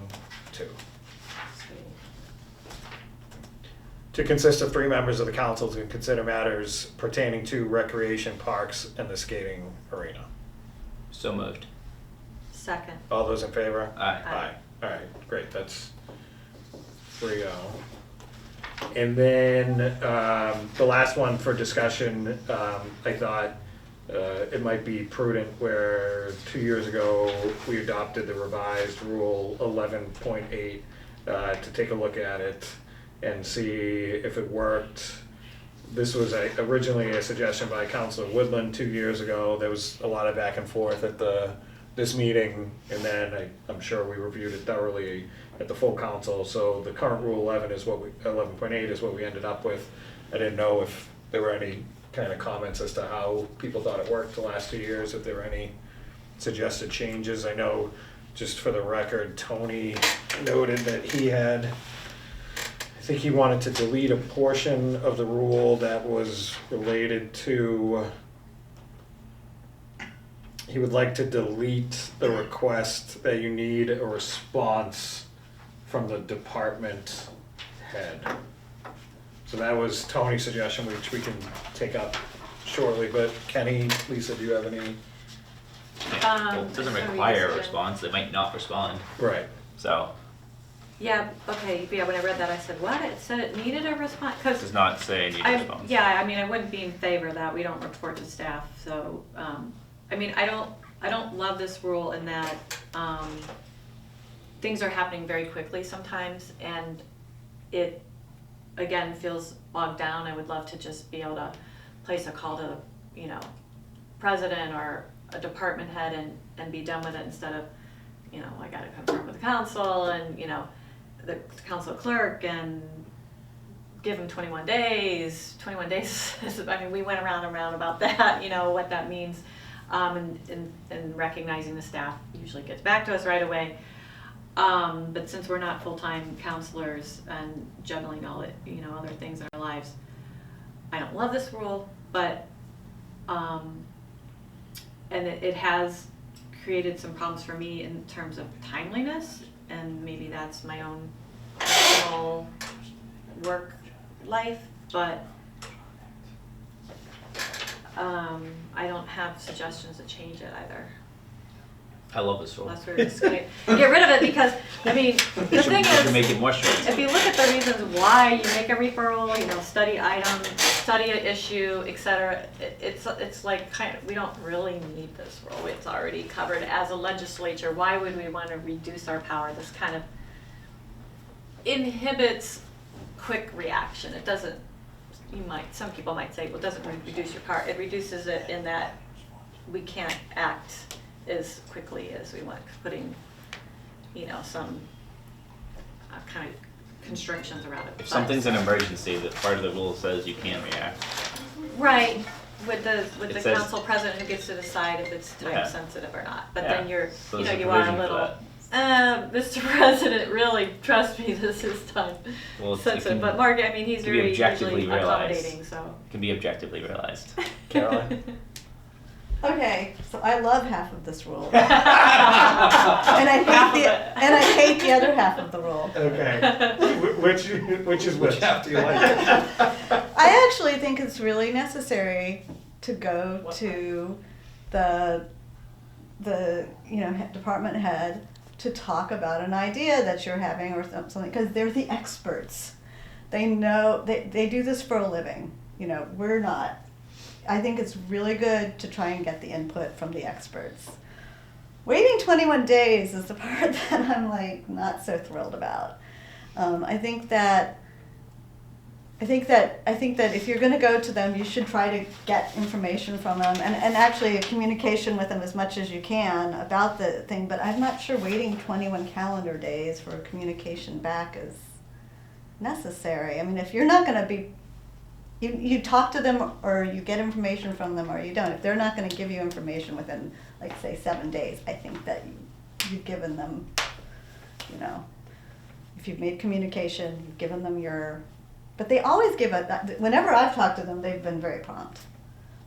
to. Skating. To consist of 3 members of the council to consider matters pertaining to recreation, parks, and the skating arena. So moved. Second. All those in favor? Aye. Aye. Alright, great, that's 3-0. And then, the last one for discussion, I thought, it might be prudent where 2 years ago, we adopted the revised rule 11.8, to take a look at it and see if it worked. This was originally a suggestion by Councilor Woodland 2 years ago. There was a lot of back and forth at this meeting, and then I'm sure we reviewed it thoroughly at the full council. So the current rule 11.8 is what we ended up with. I didn't know if there were any kind of comments as to how people thought it worked the last 2 years, if there were any suggested changes. I know, just for the record, Tony noted that I think he wanted to delete a portion of the rule that was related to, he would like to delete the request that you need a response from the department head. So that was Tony's suggestion, which we can take up shortly, but Kenny, Lisa, do you have any? Well, it doesn't so we require a just- response, they might not respond, Right. so Yeah, okay, yeah, when I read that, I said, what? It said it needed a response, it because does not say need a response. yeah, I mean, I wouldn't be in favor of that, we don't report to staff, so, I mean, I don't love this rule in that, things are happening very quickly sometimes, and it, again, feels bogged down. I would love to just be able to place a call to, you know, president or a department head and be done with it instead of, you know, I gotta confirm with the council and, you know, the council clerk and give them 21 days. 21 days, I mean, we went around and around about that, you know, what that means. And recognizing the staff usually gets back to us right away. But since we're not full-time counselors and juggling all it, you know, other things in our lives, I don't love this rule, but, and it has created some problems for me in terms of timeliness, and maybe that's my own personal work life, but I don't have suggestions to change it either. I love this rule. Unless we're just gonna get rid of it, because, I mean, the thing You should is, make it more strict. if you look at the reasons why you make a referral, you know, study item, study an issue, et cetera, it's like kind of, we don't really need this rule. It's already covered as a legislature. Why would we want to reduce our power? This kind of inhibits quick reaction. It doesn't, some people might say, well, it doesn't reduce your power. It reduces it in that we can't act as quickly as we want, putting, you know, some kind of constrictions around it. If something's an emergency, that part of the rule says you can react. Right, with It the says- council president who gets to decide if it's time Yeah. sensitive or not. But Yeah. then you're, So you know, there's a you are a provision for little, that. Mr. President, really, trust me, this is time Well, it sensitive. can- But Mark, I mean, he's can be very objectively usually realized. accommodating, so. Can be objectively realized. Caroline? Okay, so I love half of this rule. And I hate the other half of the rule. Okay. Which is which? Which half do you like? I actually think it's really necessary to go to the you know, department head to talk about an idea that you're having or something, because they're the experts. They know, they do this for a living. You know, we're not. I think it's really good to try and get the input from the experts. Waiting 21 days is the part that I'm like not so thrilled about. I think that if you're going to go to them, you should try to get information from them and actually a communication with them as much as you can about the thing. But I'm not sure waiting 21 calendar days for communication back is necessary. I mean, if you're not going to be, you talk to them or you get information from them or you don't. If they're not going to give you information within, like, say, 7 days, I think that you've given them, you know, if you've made communication, you've given them your, but they always give it, whenever I've talked to them, they've been very prompt.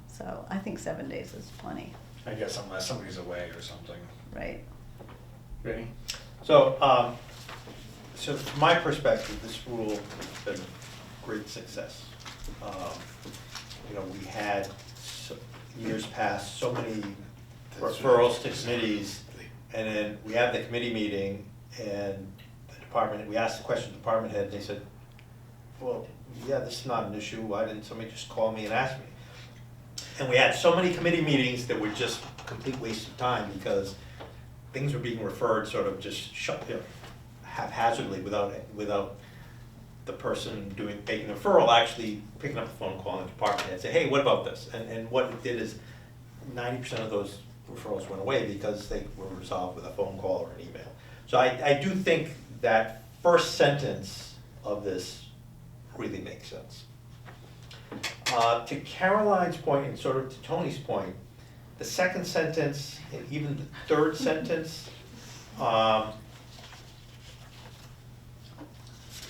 So I think 7 days is plenty, I guess unless somebody's away or something. right? Vinny? So, so from my perspective, this rule has been a great success. You know, we had years past so many referrals to committees, and then we had the committee meeting, and the department, we asked the question to the department head, and they said, well, yeah, this is not an issue, why didn't somebody just call me and ask me? And we had so many committee meetings that were just a complete waste of time, because things were being referred sort of just haphazardly without the person making a referral actually picking up the phone, calling the department head and say, hey, what about this? And what it did is 90% of those referrals went away because they were resolved with a phone call or an email. So I do think that first sentence of this really makes sense. To Caroline's point and sort of to Tony's point, the second sentence and even the third sentence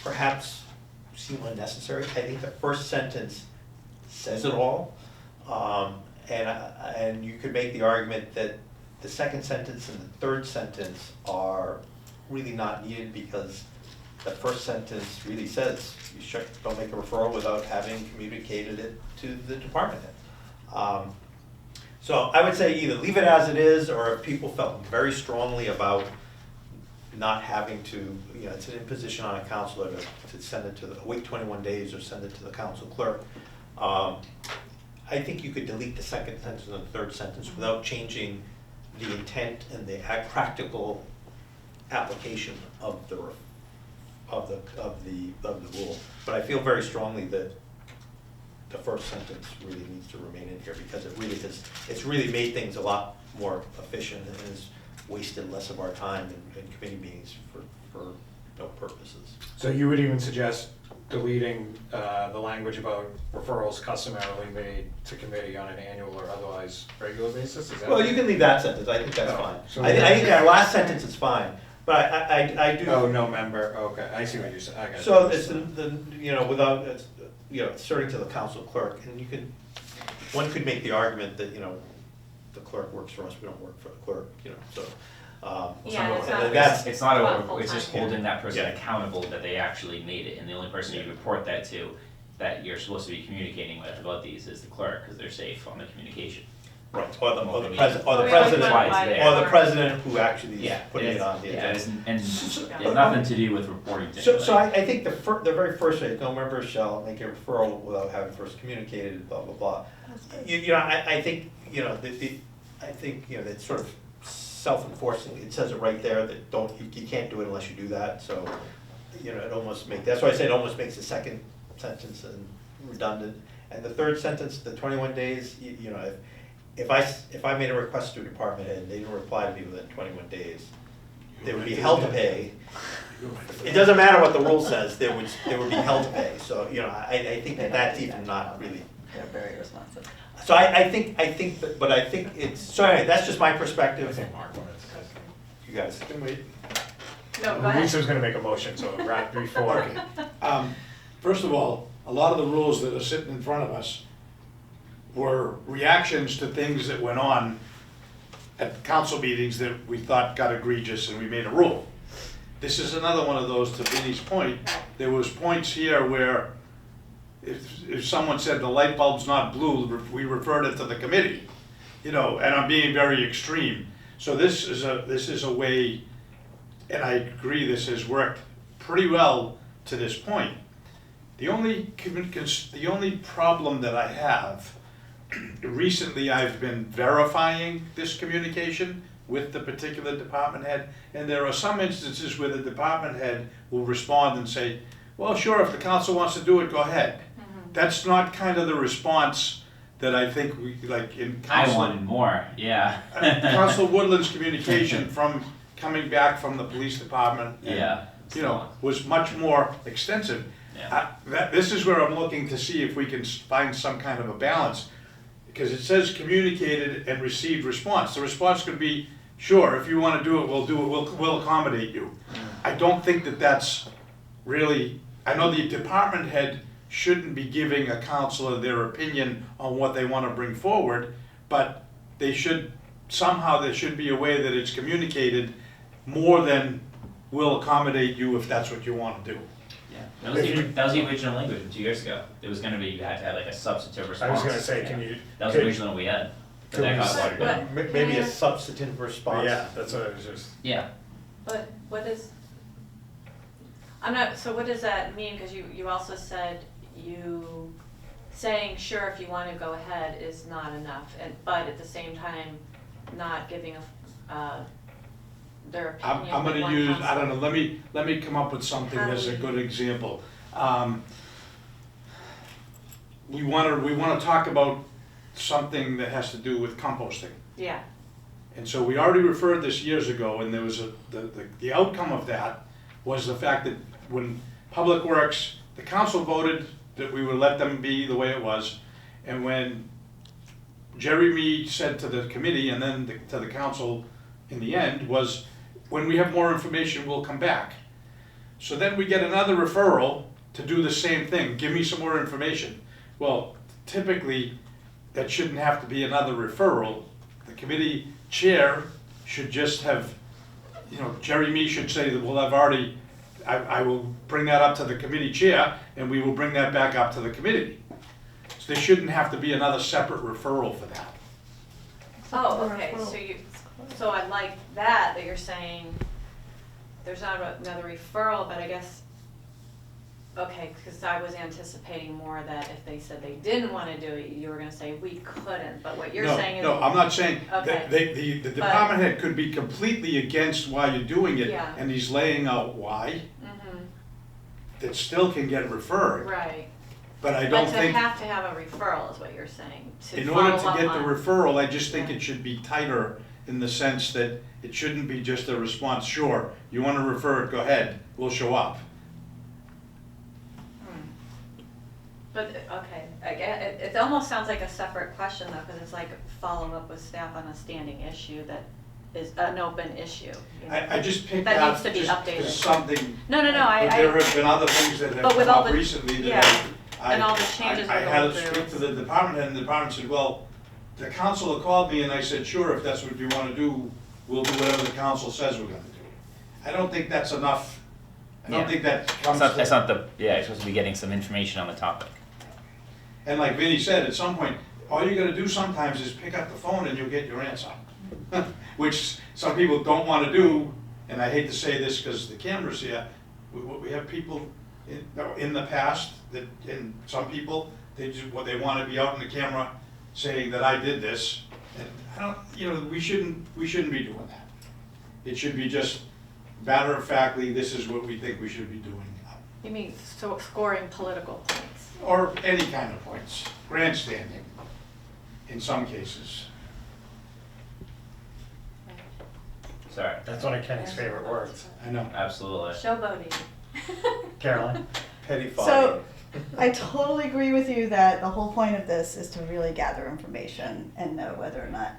perhaps seem unnecessary. I think the first sentence says it all. And you could make the argument that the second sentence and the third sentence are really not needed because that first sentence really says, don't make a referral without having communicated it to the department head. So I would say either leave it as it is, or if people felt very strongly about not having to, it's an imposition on a counselor to send it to wait 21 days or send it to the council clerk. I think you could delete the second sentence and the third sentence without changing the intent and the practical application of the rule. But I feel very strongly that the first sentence really needs to remain in here, because it's really made things a lot more efficient and has wasted less of our time in committee meetings for no purposes. So you would even suggest deleting the language about referrals customarily made to committee on an annual or otherwise regular basis? Is that? Well, you can leave that sentence, I think that's fine. So I think our last sentence is fine, but I do. Oh, no member, okay, I see what you're saying, I got it. So it's without, asserting to the council clerk, and one could make the argument that, the clerk works for us, we don't work for the clerk, so. Yeah, it's not- and that's, It's not Full it's just time. holding that person Yeah. accountable that they actually made it, and the only person you report that to, that you're supposed to be communicating with about these is the clerk, because they're safe on the communication. right, or the Well, president, That's why it's there. or the president who actually is Yeah, putting it on the yeah, agenda. and it's nothing to do with reporting to So anybody. I think the very first phrase, no member shall make a referral without having first communicated, blah, blah, blah. I think, I think, that's sort of self-enforcing. It says it right there that you can't do it unless you do that, so, it almost that's why I say it almost makes the second sentence redundant. And the third sentence, the 21 days, if I made a request to a department head and they didn't reply to me within 21 days, they would be held to pay. It doesn't matter what the rule says, they would be held to pay. So, I think that's even not really. They're very responsive. So I think it's, sorry, that's just my I perspective. think Mark wanted to say You guys. something. Wait. No, go ahead. Lisa's gonna make a motion, so right before. First of all, a lot of the rules that are sitting in front of us were reactions to things that went on at council meetings that we thought got egregious and we made a rule. This is another one of those, to Vinnie's point, there was points here where if someone said the light bulb's not blue, we referred it to the committee, and I'm being very extreme. So this is a way, and I agree this has worked pretty well to this point. The only problem that I have, recently I've been verifying this communication with the particular department head, and there are some instances where the department head will respond and say, well, sure, if the council wants to do it, go ahead. That's not kind of the response that I think we, like in I Council, wanted more, yeah. Council Woodland's communication from coming back from the police department. and, Yeah. was much more extensive. Yeah. This is where I'm looking to see if we can find some kind of a balance. Because it says communicated and received response. The response could be, sure, if you want to do it, we'll do it, we'll accommodate you. I don't think that that's really, I know the department head shouldn't be giving a counselor their opinion on what they want to bring forward, but they should, somehow there should be a way that it's communicated more than we'll accommodate you if that's what you want to do. Yeah, that was the original language from 2 years ago. It was gonna be, you had to have like a substantive I response. was gonna say, Yeah. can you? That was the original we had, but that got watered down. Maybe a substantive response. Yeah, that's what I was just. Yeah, But what is, so what does that mean? Because you also said saying sure if you want to go ahead is not enough, but at the same time, not giving their opinion. I'm with gonna one use, council. I don't know, let me come up with something that's a good example. We wanna talk about something that has to do with composting. Yeah, And so we already referred this years ago, and there was the outcome of that was the fact that when Public Works, the council voted that we would let them be the way it was, and when Jerry Mead said to the committee and then to the council in the end was, when we have more information, we'll come back. So then we get another referral to do the same thing, give me some more information. Well, typically, that shouldn't have to be another referral. The committee chair should just have, Jerry Mee should say that, well, I've already I will bring that up to the committee chair, and we will bring that back up to the committee. So there shouldn't have to be another separate referral for that. Oh, okay, so I like that you're saying there's not another referral, but I guess, okay, because I was anticipating more that if they said they didn't want to do it, you were gonna say we couldn't, but what you're saying is. No, I'm not saying, Okay. the department head could be completely against why you're doing it, Yeah. and he's laying out why, Mhm. that still can get referred, Right, but I don't but to think, have a referral is what you're saying, to in order to follow up get the on. referral, I just think Yeah. it should be tighter in the sense that it shouldn't be just a response, sure, you wanna refer it, go ahead, we'll show up. But, okay, it almost sounds like a separate question though, because it's like follow up with staff on a standing issue that is an open issue. You know? I just picked That out needs to be just updated. something. No, But there have been other things that have But with come all up the- recently yeah, that and all the changes I we're had going to through. speak to the department head, and the department said, well, the council called me and I said, sure, if that's what you wanna do, we'll do whatever the council says we're gonna do. I don't think that's enough. I don't Yeah. think that It's comes not, it's to, not the, yeah, you're supposed to be getting some information on the topic. and like Vinnie said, at some point, all you gotta do sometimes is pick up the phone and you'll get your answer. Which some people don't wanna do, and I hate to say this because the camera's here, we have people in the past that, and some people, they just, they wanna be out in the camera saying that I did this, and I don't, you know, we shouldn't be doing that. It should be just matter of factly, this is what we think we should be doing. You mean scoring political points? Or any kind of points, grandstanding, in some cases. Sorry. That's one of Kenny's favorite words. I know. Absolutely. Showboating. Caroline? Petty So, I totally agree with you that the whole point of this is to really gather information and know whether or not,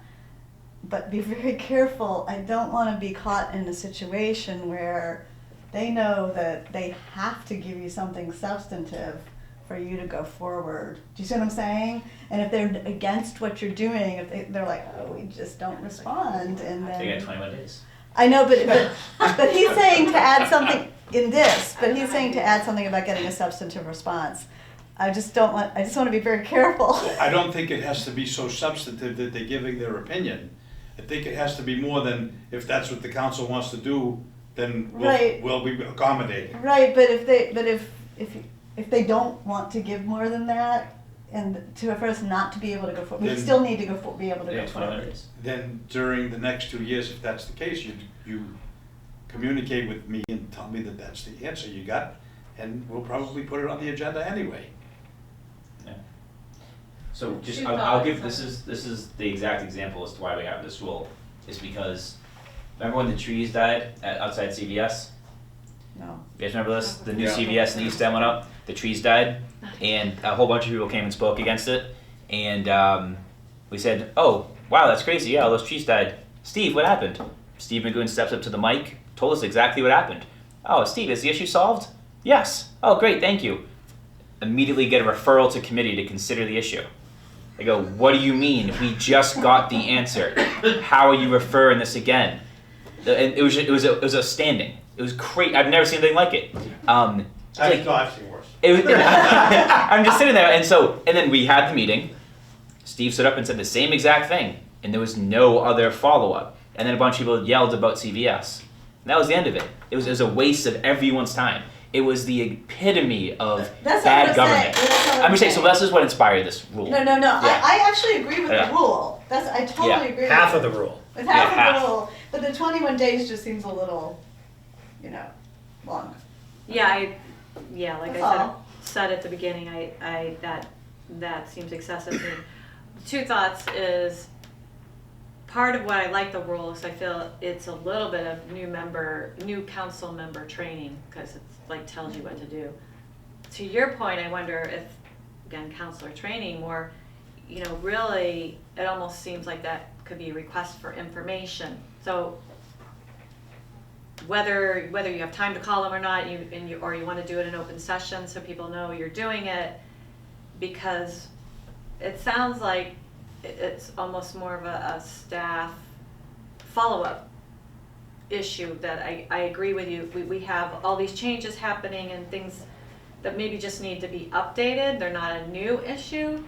but be very careful. I don't want to be caught in a situation where they know that they have to give you something substantive for you to go forward. Do you see what I'm saying? And if they're against what you're doing, if they're like, oh, we just don't respond, and then. They get 21 days. I know, but he's saying to add something in this, but he's saying to add something about getting a substantive response. I just want to be very careful. I don't think it has to be so substantive that they're giving their opinion. I think it has to be more than, if that's what the council wants to do, then Right. we'll be accommodating. Right, but if they don't want to give more than that, and for us not to be able to go forward, we Then- still need to be able to They go get 21 forward. days. Then during the next 2 years, if that's the case, you communicate with me and tell me that that's the answer you got, and we'll probably put it on the agenda anyway. Yeah. So just, Two I'll give, thoughts. this is the exact example as to why we have this rule, is because, remember when the trees died outside CVS? No. You guys remember this? The new Yeah. CVS in the East End went up, the trees died, and a whole bunch of people came and spoke against it, and we said, oh, wow, that's crazy, yeah, all those trees died. Steve, what happened? Steve McGoon steps up to the mic, told us exactly what happened. Oh, Steve, is the issue solved? Yes. Oh, great, thank you. Immediately get a referral to committee to consider the issue. They go, what do you mean? We just got the answer. How are you referring this again? And it was a standing. It was great. I've never seen anything like it. I've seen worse. It was, I'm just sitting there, and then we had the meeting. Steve stood up and said the same exact thing, and there was no other follow-up. And then a bunch of people yelled about CVS. And that was the end of it. It was a waste of everyone's time. It was the epitome of That's not bad what government. That's not what I'm just saying, so this is what inspired this rule. No. Yeah. I actually agree with Yeah. the rule. I totally Yeah. agree. Half with of the rule. with half Yeah, of half. the rule, but the 21 days just seems a little, long. Yeah, like That's I all. said at the beginning, that seems excessive to me. Two thoughts is, part of what I like the rule is I feel it's a little bit of new council member training, because it's like tells you what to do. To your point, I wonder if, again, counselor training more, really, it almost seems like that could be a request for information. So whether you have time to call them or not, or you want to do it in open session so people know you're doing it, because it sounds like it's almost more of a staff follow-up issue that I agree with you. We have all these changes happening and things that maybe just need to be updated. They're not a new issue.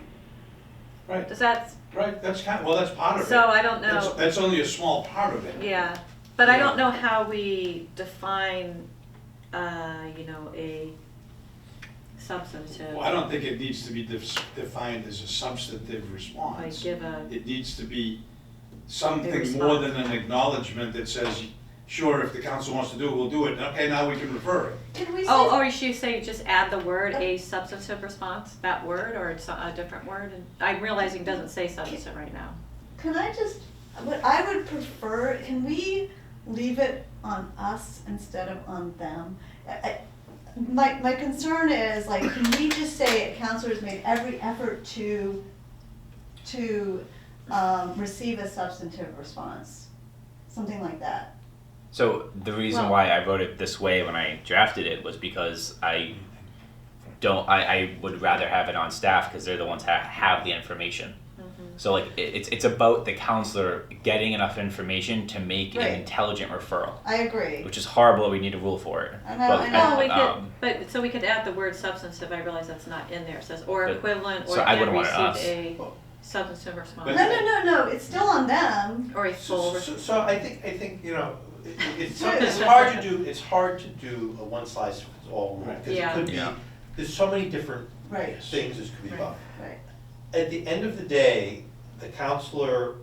Right, Does that, right, that's well, that's part of it. so I don't know. That's only a small part of it. Yeah, but I Yeah. don't know how we define, you know, a substantive. Well, I don't think it needs to be defined as a substantive response. Like give a, It needs to be A something response. more than an acknowledgement that says, sure, if the council wants to do it, we'll do it. Okay, now we can refer it. Can we say? or should you say just add the word, a substantive response, that word, or it's a different word? And I'm realizing it doesn't say substantive right now. Can I just, what I would prefer, can we leave it on us instead of on them? My concern is, like, can we just say councilors made every effort to receive a substantive response? Something like that. So the reason Well- why I wrote it this way when I drafted it was because I would rather have it on staff because they're the ones that have the information. So like it's about the counselor getting enough information to make Right. an intelligent referral, I agree. which is horrible that we need a rule for it. I know, But, I know. No, we um, could, but, so we could add the word substantive, I realize that's not in there, it says, or But- equivalent, or so I again wouldn't want it received us. a substantive response. No, it's still on them. Or a full, So I think, you know, it's hard to do a one size fits all rule, because it Yeah. could be, Yeah. there's so many different Right, things this could be about. right. At the end of the day, the counselor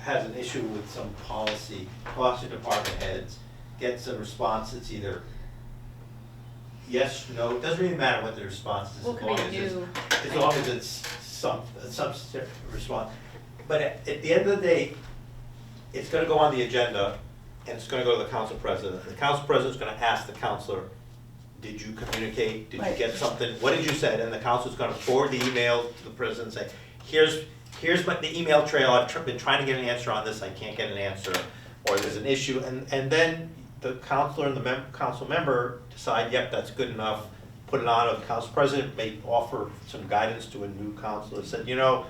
has an issue with some policy, talks to department heads, gets a response that's either yes, no, it doesn't really matter what the response is, what as could long be as it's, new? as long as it's a substantive response. But at the end of the day, it's gonna go on the agenda, and it's gonna go to the council president. The council president's gonna ask the counselor, did you communicate, did you Right. get something, what did you say? And the council's gonna forward the email to the president and say, here's the email trail, I've been trying to get an answer on this, I can't get an answer, or there's an issue, and then the counselor and the council member decide, yep, that's good enough, put it on, or the council president may offer some guidance to a new counselor, said, you know,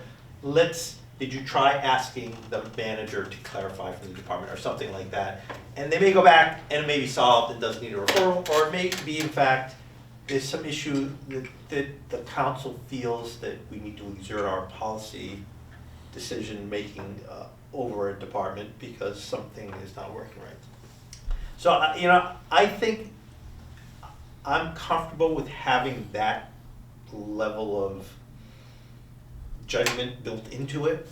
did you try asking the manager to clarify from the department, or something like that? And they may go back, and it may be solved and doesn't need a referral, or it may be, in fact, there's some issue that the council feels that we need to exert our policy decision-making over a department because something is not working right. So, you know, I think I'm comfortable with having that level of judgment built into it,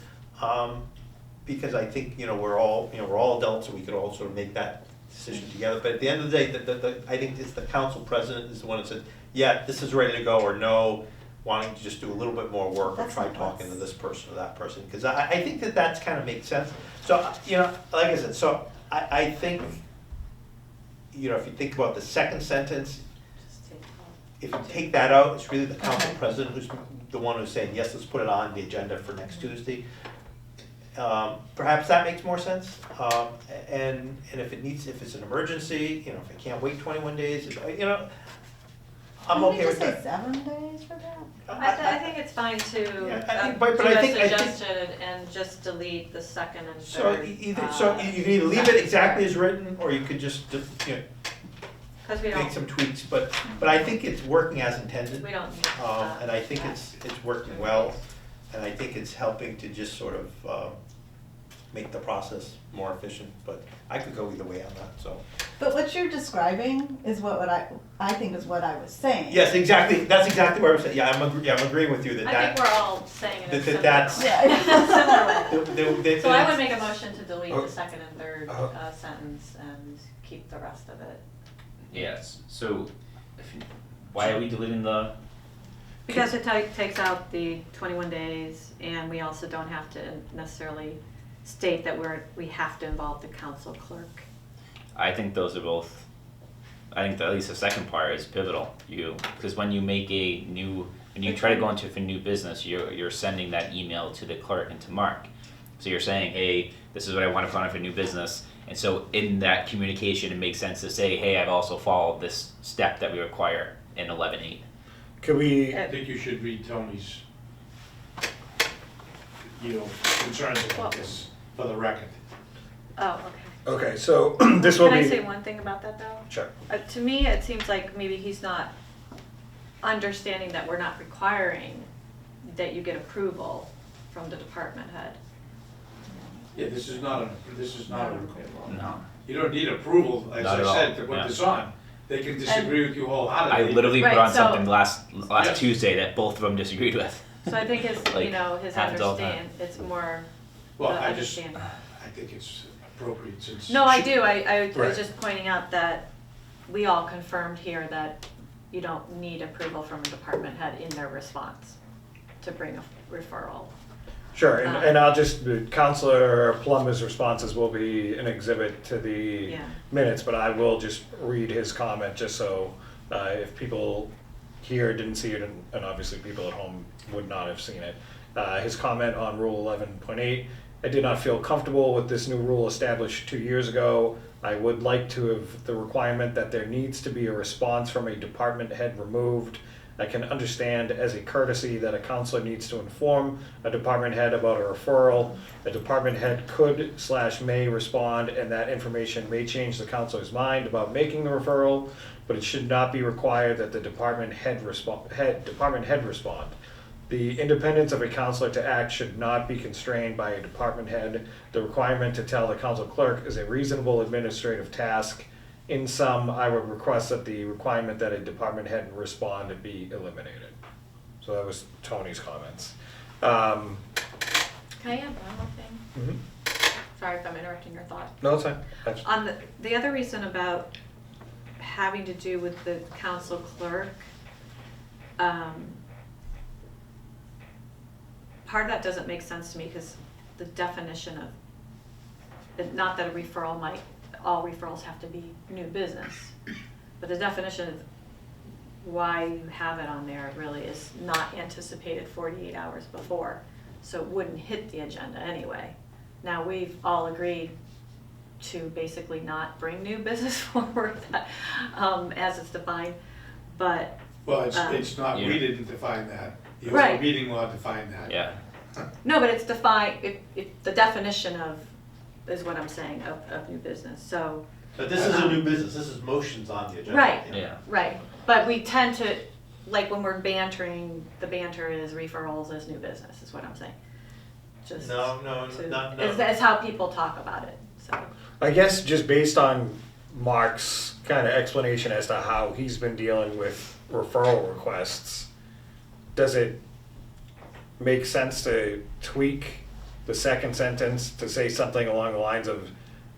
because I think, you know, we're all adults, and we could all sort of make that decision together. But at the end of the day, I think it's the council president is the one that said, yeah, this is ready to go, or no, wanting to just do a little bit more work, or That's try not talking us. to this person or that person, because I think that's kind of makes sense. So, you know, like I said, so I think, you know, if you think about the second sentence, Just take it off. if you take that out, it's really the council Okay. president who's the one who's saying, yes, let's put it on the agenda for next Tuesday. Perhaps that makes more sense, and if it's an emergency, you know, if it can't wait 21 days, you know, I'm okay with that. Can we just say 7 days for that? I think it's fine to Yeah, I think- do but I a think- suggestion and just delete the second and So third. you can either leave it exactly as written, or you could just, you know, Because we make don't, some tweaks, but I think it's working as intended. we don't need And I think it's working well, and I think it's helping to just sort of make the process more efficient, but I could go either way on that, so. But what you're describing is what I think is what I was saying. Yes, exactly, that's exactly what I'm saying, yeah, I'm agreeing with you that I think we're all saying it in a that similar that's- way. Similar way. So I would make make a motion to delete Oh. the second and third Uh-huh. sentence and keep the rest of it. Yes, so why are we deleting the, Because it takes out the 21 days, and we also don't have to necessarily state that we have to involve the council clerk. I think those are both, I think that at least the second part is pivotal, because when you try to go into a new business, you're sending that email to the clerk and to Mark. So you're saying, hey, this is what I want to run for new business, and so in that communication, it makes sense to say, hey, I've also followed this step that we require in 11.8. Could we, I think you should read Tony's, you know, concerns Well- about this for the record. Oh, okay. Okay, so this will Can be. I say one thing about that though? Sure. To me, it seems like maybe he's not understanding that we're not requiring that you get approval from the department head. Yeah, this is not a requirement. No. You don't need approval, as Not at I all, said, to put yeah. this on. They can disagree with you wholeheartedly. I literally put Right, on so- something last Yes. Tuesday that both of them disagreed with. So I think his, Like, you know, his happens all the time. understand, it's more the Well, I just, understanding. I think it's appropriate since. No, I do, I Right. was just pointing out that we all confirmed here that you don't need approval from a department head in their response to bring a referral. Sure, and I'll just, Counselor Plummer's responses will be an exhibit to the Yeah. minutes, but I will just read his comment, just so if people here didn't see it, and obviously people at home would not have seen it. His comment on Rule 11.8, I did not feel comfortable with this new rule established 2 years ago. I would like to have the requirement that there needs to be a response from a department head removed. I can understand as a courtesy that a counselor needs to inform a department head about a referral. A department head could/may respond, and that information may change the counselor's mind about making the referral, but it should not be required that the department head respond. The independence of a counselor to act should not be constrained by a department head. The requirement to tell the council clerk is a reasonable administrative task. In sum, I would request that the requirement that a department head respond be eliminated. So that was Tony's comments. Can I add one more thing? Mhm. Sorry if I'm interrupting your thought. No, it's fine. That's- On the other reason about having to do with the council clerk, part of that doesn't make sense to me because the definition of, not that a referral might, all referrals have to be new business, but the definition of why you have it on there really is not anticipated 48 hours before, so it wouldn't hit the agenda anyway. Now, we've all agreed to basically not bring new business forward as it's defined, but. Well, it's not, Yeah. we didn't define that. The Right. open meeting law defined that. Yeah. No, but it's defined, the definition of, is what I'm saying, of new business, so. But this is a new business, this is motions on the agenda. Right. Yeah. Right, but we tend to, like when we're bantering, the banter is referrals as new business, is what I'm saying. Just No, It's how people talk about it, so. I guess just based on Mark's kind of explanation as to how he's been dealing with referral requests, does it make sense to tweak the second sentence to say something along the lines of,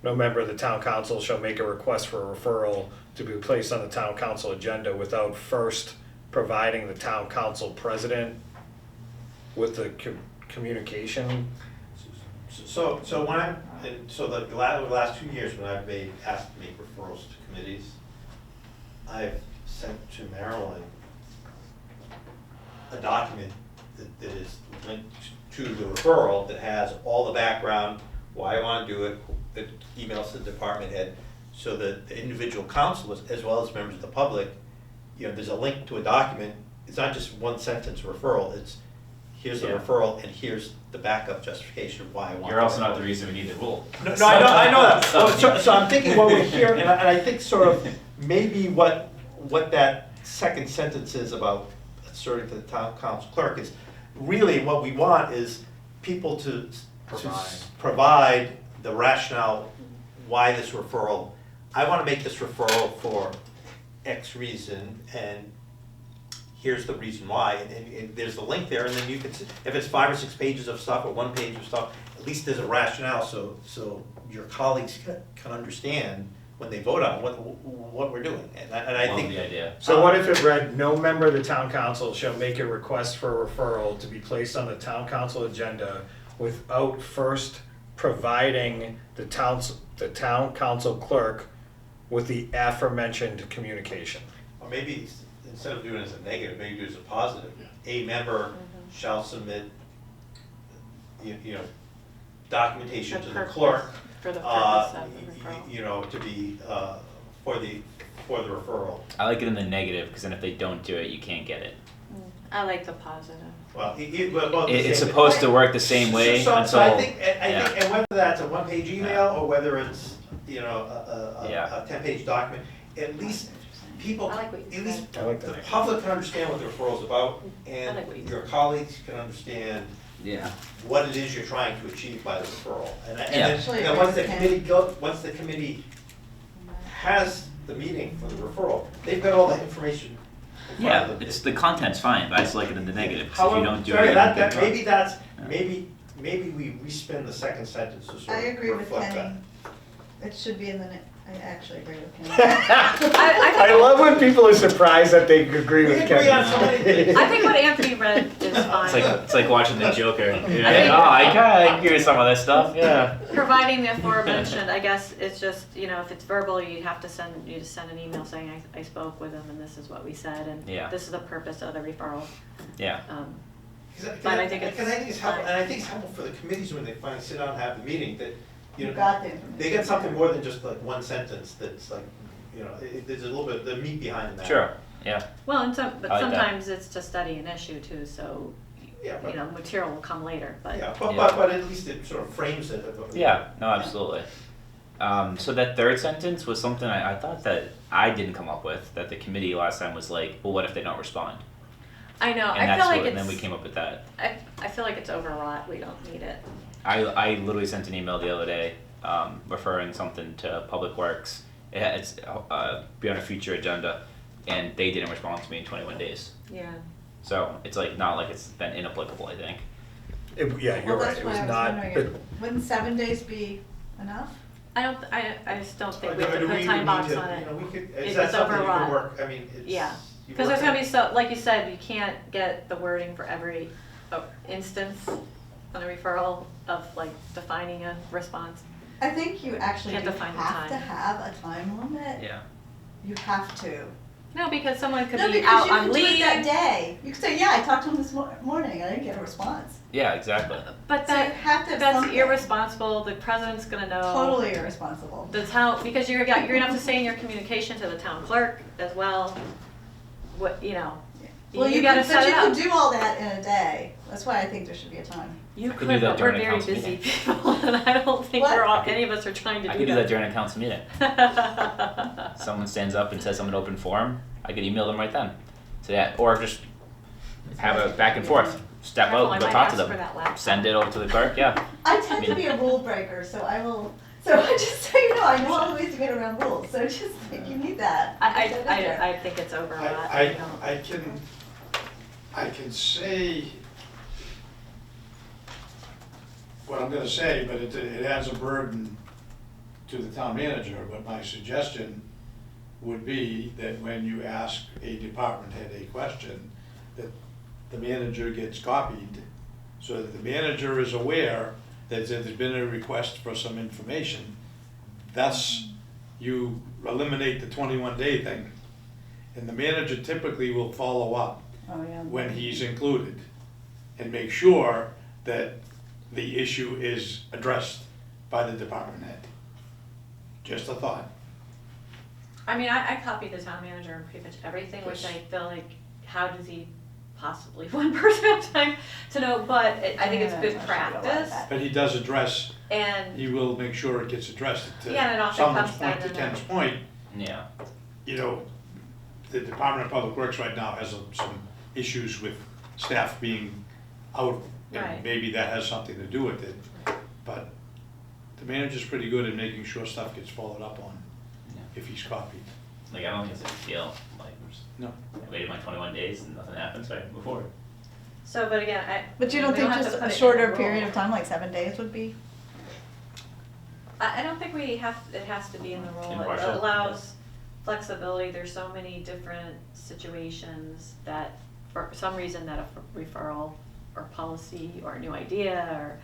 no member of the town council shall make a request for a referral to be placed on the town council agenda without first providing the town council president with the communication? So the last 2 years when I've asked to make referrals to committees, I've sent to Marilyn a document that is linked to the referral that has all the background, why I want to do it, the emails to the department head, so that the individual councilors, as well as members of the public, there's a link to a document. It's not just one sentence referral, it's here's the Yeah. referral and here's the backup justification of why I want You're also not referral. the reason we need the rule. No, I know that. So I'm thinking what we're hearing, and I think sort of maybe what that second sentence is about asserting to the town council clerk is really what we want is people to provide the rationale why this referral. I want to make this referral for X reason, and here's the reason why, and there's the link there, and then you can, if it's 5 or 6 pages of stuff or 1 page of stuff, at least there's a rationale so your colleagues can understand when they vote on what we're doing, and I Love think. the idea. So what if it read, no member of the town council shall make a request for a referral to be placed on the town council agenda without first providing the town council clerk with the aforementioned communication? Or maybe instead of doing it as a negative, maybe do it as a positive. A member shall submit, documentation to the clerk. For the purpose of the referral. To be, for the referral. I like it in the negative because then if they don't do it, you can't get it. I like the positive. Well, It's supposed to work the same way So until. I think, and whether that's a 1-page email or whether it's you know, Yeah. a 10-page document, at least people, I like what you at least I like the that. public can understand what the referral's about, I and like what you your colleagues can understand Yeah. what it is you're trying to achieve by the referral. And Yeah. then, Actually, you know, I once the agree with committee once the committee has the meeting for the referral, they've got all the information in front Yeah, of them. it's the content's fine, but I just like it in the negative. 'Cause if However, you don't do sorry, it, that, then- maybe that's, Yeah. maybe we respin the second sentence to sort I of agree with reflect Kenny. that. It should be in the, I actually agree with Kenny. I love when people are surprised that they agree We with agree on so Kevin. many things. I think what Anthony read is fine. It's like watching the Joker. You're I like, think- I can give you some of this stuff. Yeah. Providing the aforementioned, I guess it's just, you know, if it's verbal, you just send an email saying, I spoke with him and this is what we said, and Yeah. this is the purpose of the referral. Yeah. But I think it's Because I think it's helpful, fine. and I think it's helpful for the committees when they finally sit down and have the meeting, that, you You know, got the information. they get something more than just like one sentence that's like, you know, there's a little bit, the meat behind that. Sure. Yeah. Well, and but I like that. sometimes it's to study an issue too, so, Yeah, but, you know, material will come later, but. yeah, Yeah. but at least it sort of frames it. Yeah. No, absolutely. So that third sentence was something I thought that I didn't come up with. That the committee last time was like, well, what if they don't respond? I know, And I that's feel like what, it's. and then we came up with that. I feel like it's overwrought, we don't need it. I literally sent an email the other day, referring something to Public Works. It's be on a future agenda, and they didn't respond to me in 21 days. Yeah. So it's like not like it's been inapplicable. I think. Yeah, you're Well, right, that's it why was I was not, wondering, but wouldn't 7 days be enough? I just don't think we Or have do to put a we time need box to, on it. you know, we could, It's is that something you overwrought. can work, I mean, it's. Yeah. you Because work there's gonna on- be so, like you said, you can't get the wording for every instance on a referral of like defining a response. I think you actually You do have to find the have to time. have a time limit. Yeah. You have to. No, because someone could No, be because out you on can do it leave. that day. You could say, yeah, I talked to him this morning, I didn't get a response. Yeah. Exactly. But So you that, have to have that's something. irresponsible, the president's gonna know. Totally irresponsible. The town, because you're gonna have to say in your communication to the town clerk as well, what, you know, Well, you gotta could, set but it you up. could do all that in a day. That's why I think there should be a time. You I could could, do that but we're during a very council busy meeting. people, and I don't think What? we're all, any of us are trying to I do could do that that. during a council meeting. Someone stands up and says I'm an open forum. I could email them right then. So yeah, or just have a back and forth. Step Careful, out, I go might talk to ask them. for that laptop. Send it over to the clerk. Yeah. I tend to be a rule breaker, so I will, so just so you know, I know all the ways to get around rules, so just, if you need that. put that in there. I think it's overwrought, you know. I can say what I'm gonna say, but it adds a burden to the town manager, but my suggestion would be that when you ask a department head a question, that the manager gets copied, so that the manager is aware that there's been a request for some information. Thus, you eliminate the 21-day thing. And the manager typically will follow up Oh, yeah. when he's included and make sure that the issue is addressed by the department head. Just a thought. I mean, I copied the town manager on pretty much everything, which Yes. I feel like, how does he possibly, one person have time to know, but I think it's Yeah, good I should realize practice, that. But he does address, and, he will make sure it gets addressed. To Yeah, and it often someone's comes point, down to to Ken's that. point, Yeah. you know, the Department of Public Works right now has some issues with staff being out. Right. And maybe that has something to do with it, but the manager's pretty good at making sure stuff gets followed up on Yeah. if he's copied. Like I don't think it's a big deal. Like we're just No. I waited my 21 days and nothing happened, so I move forward. so, but again, But you don't we think have just to put a it in shorter the period rule. of time, like 7 days would be? I don't think we have, it has to be in the rule, it Impartial. allows flexibility, there's so many different situations that, for some reason, that a referral or policy or a new idea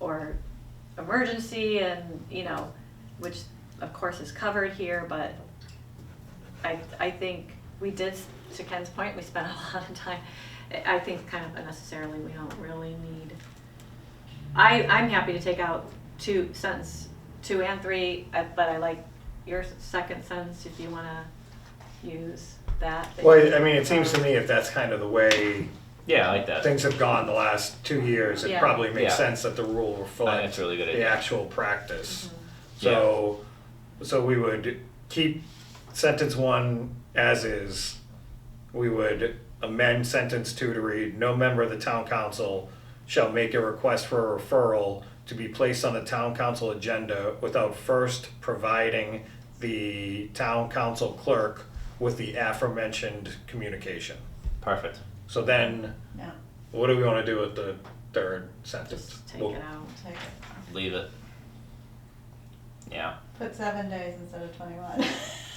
or emergency and, you know, which of course is covered here, but I think we did, to Ken's point, we spent a lot of time, I think kind of unnecessarily, we don't really need. I'm happy to take out sentence 2 and 3, but I like your second sentence if you wanna use that. well, I mean, it seems to me if that's kind of the way Yeah, I like that. things have gone the last 2 years, it Yeah. probably makes Yeah. sense that the rule I think reflects that's a really good the idea. actual practice. Mhm. So, So we would keep sentence 1 as is. We would amend sentence 2 to read, no member of the town council shall make a request for a referral to be placed on the town council agenda without first providing the town council clerk with the aforementioned communication. Perfect. So then, Yeah, what do we want to do with the third sentence? Just take Well, it out. take it. Leave it. Yeah. Put 7 days instead of 21.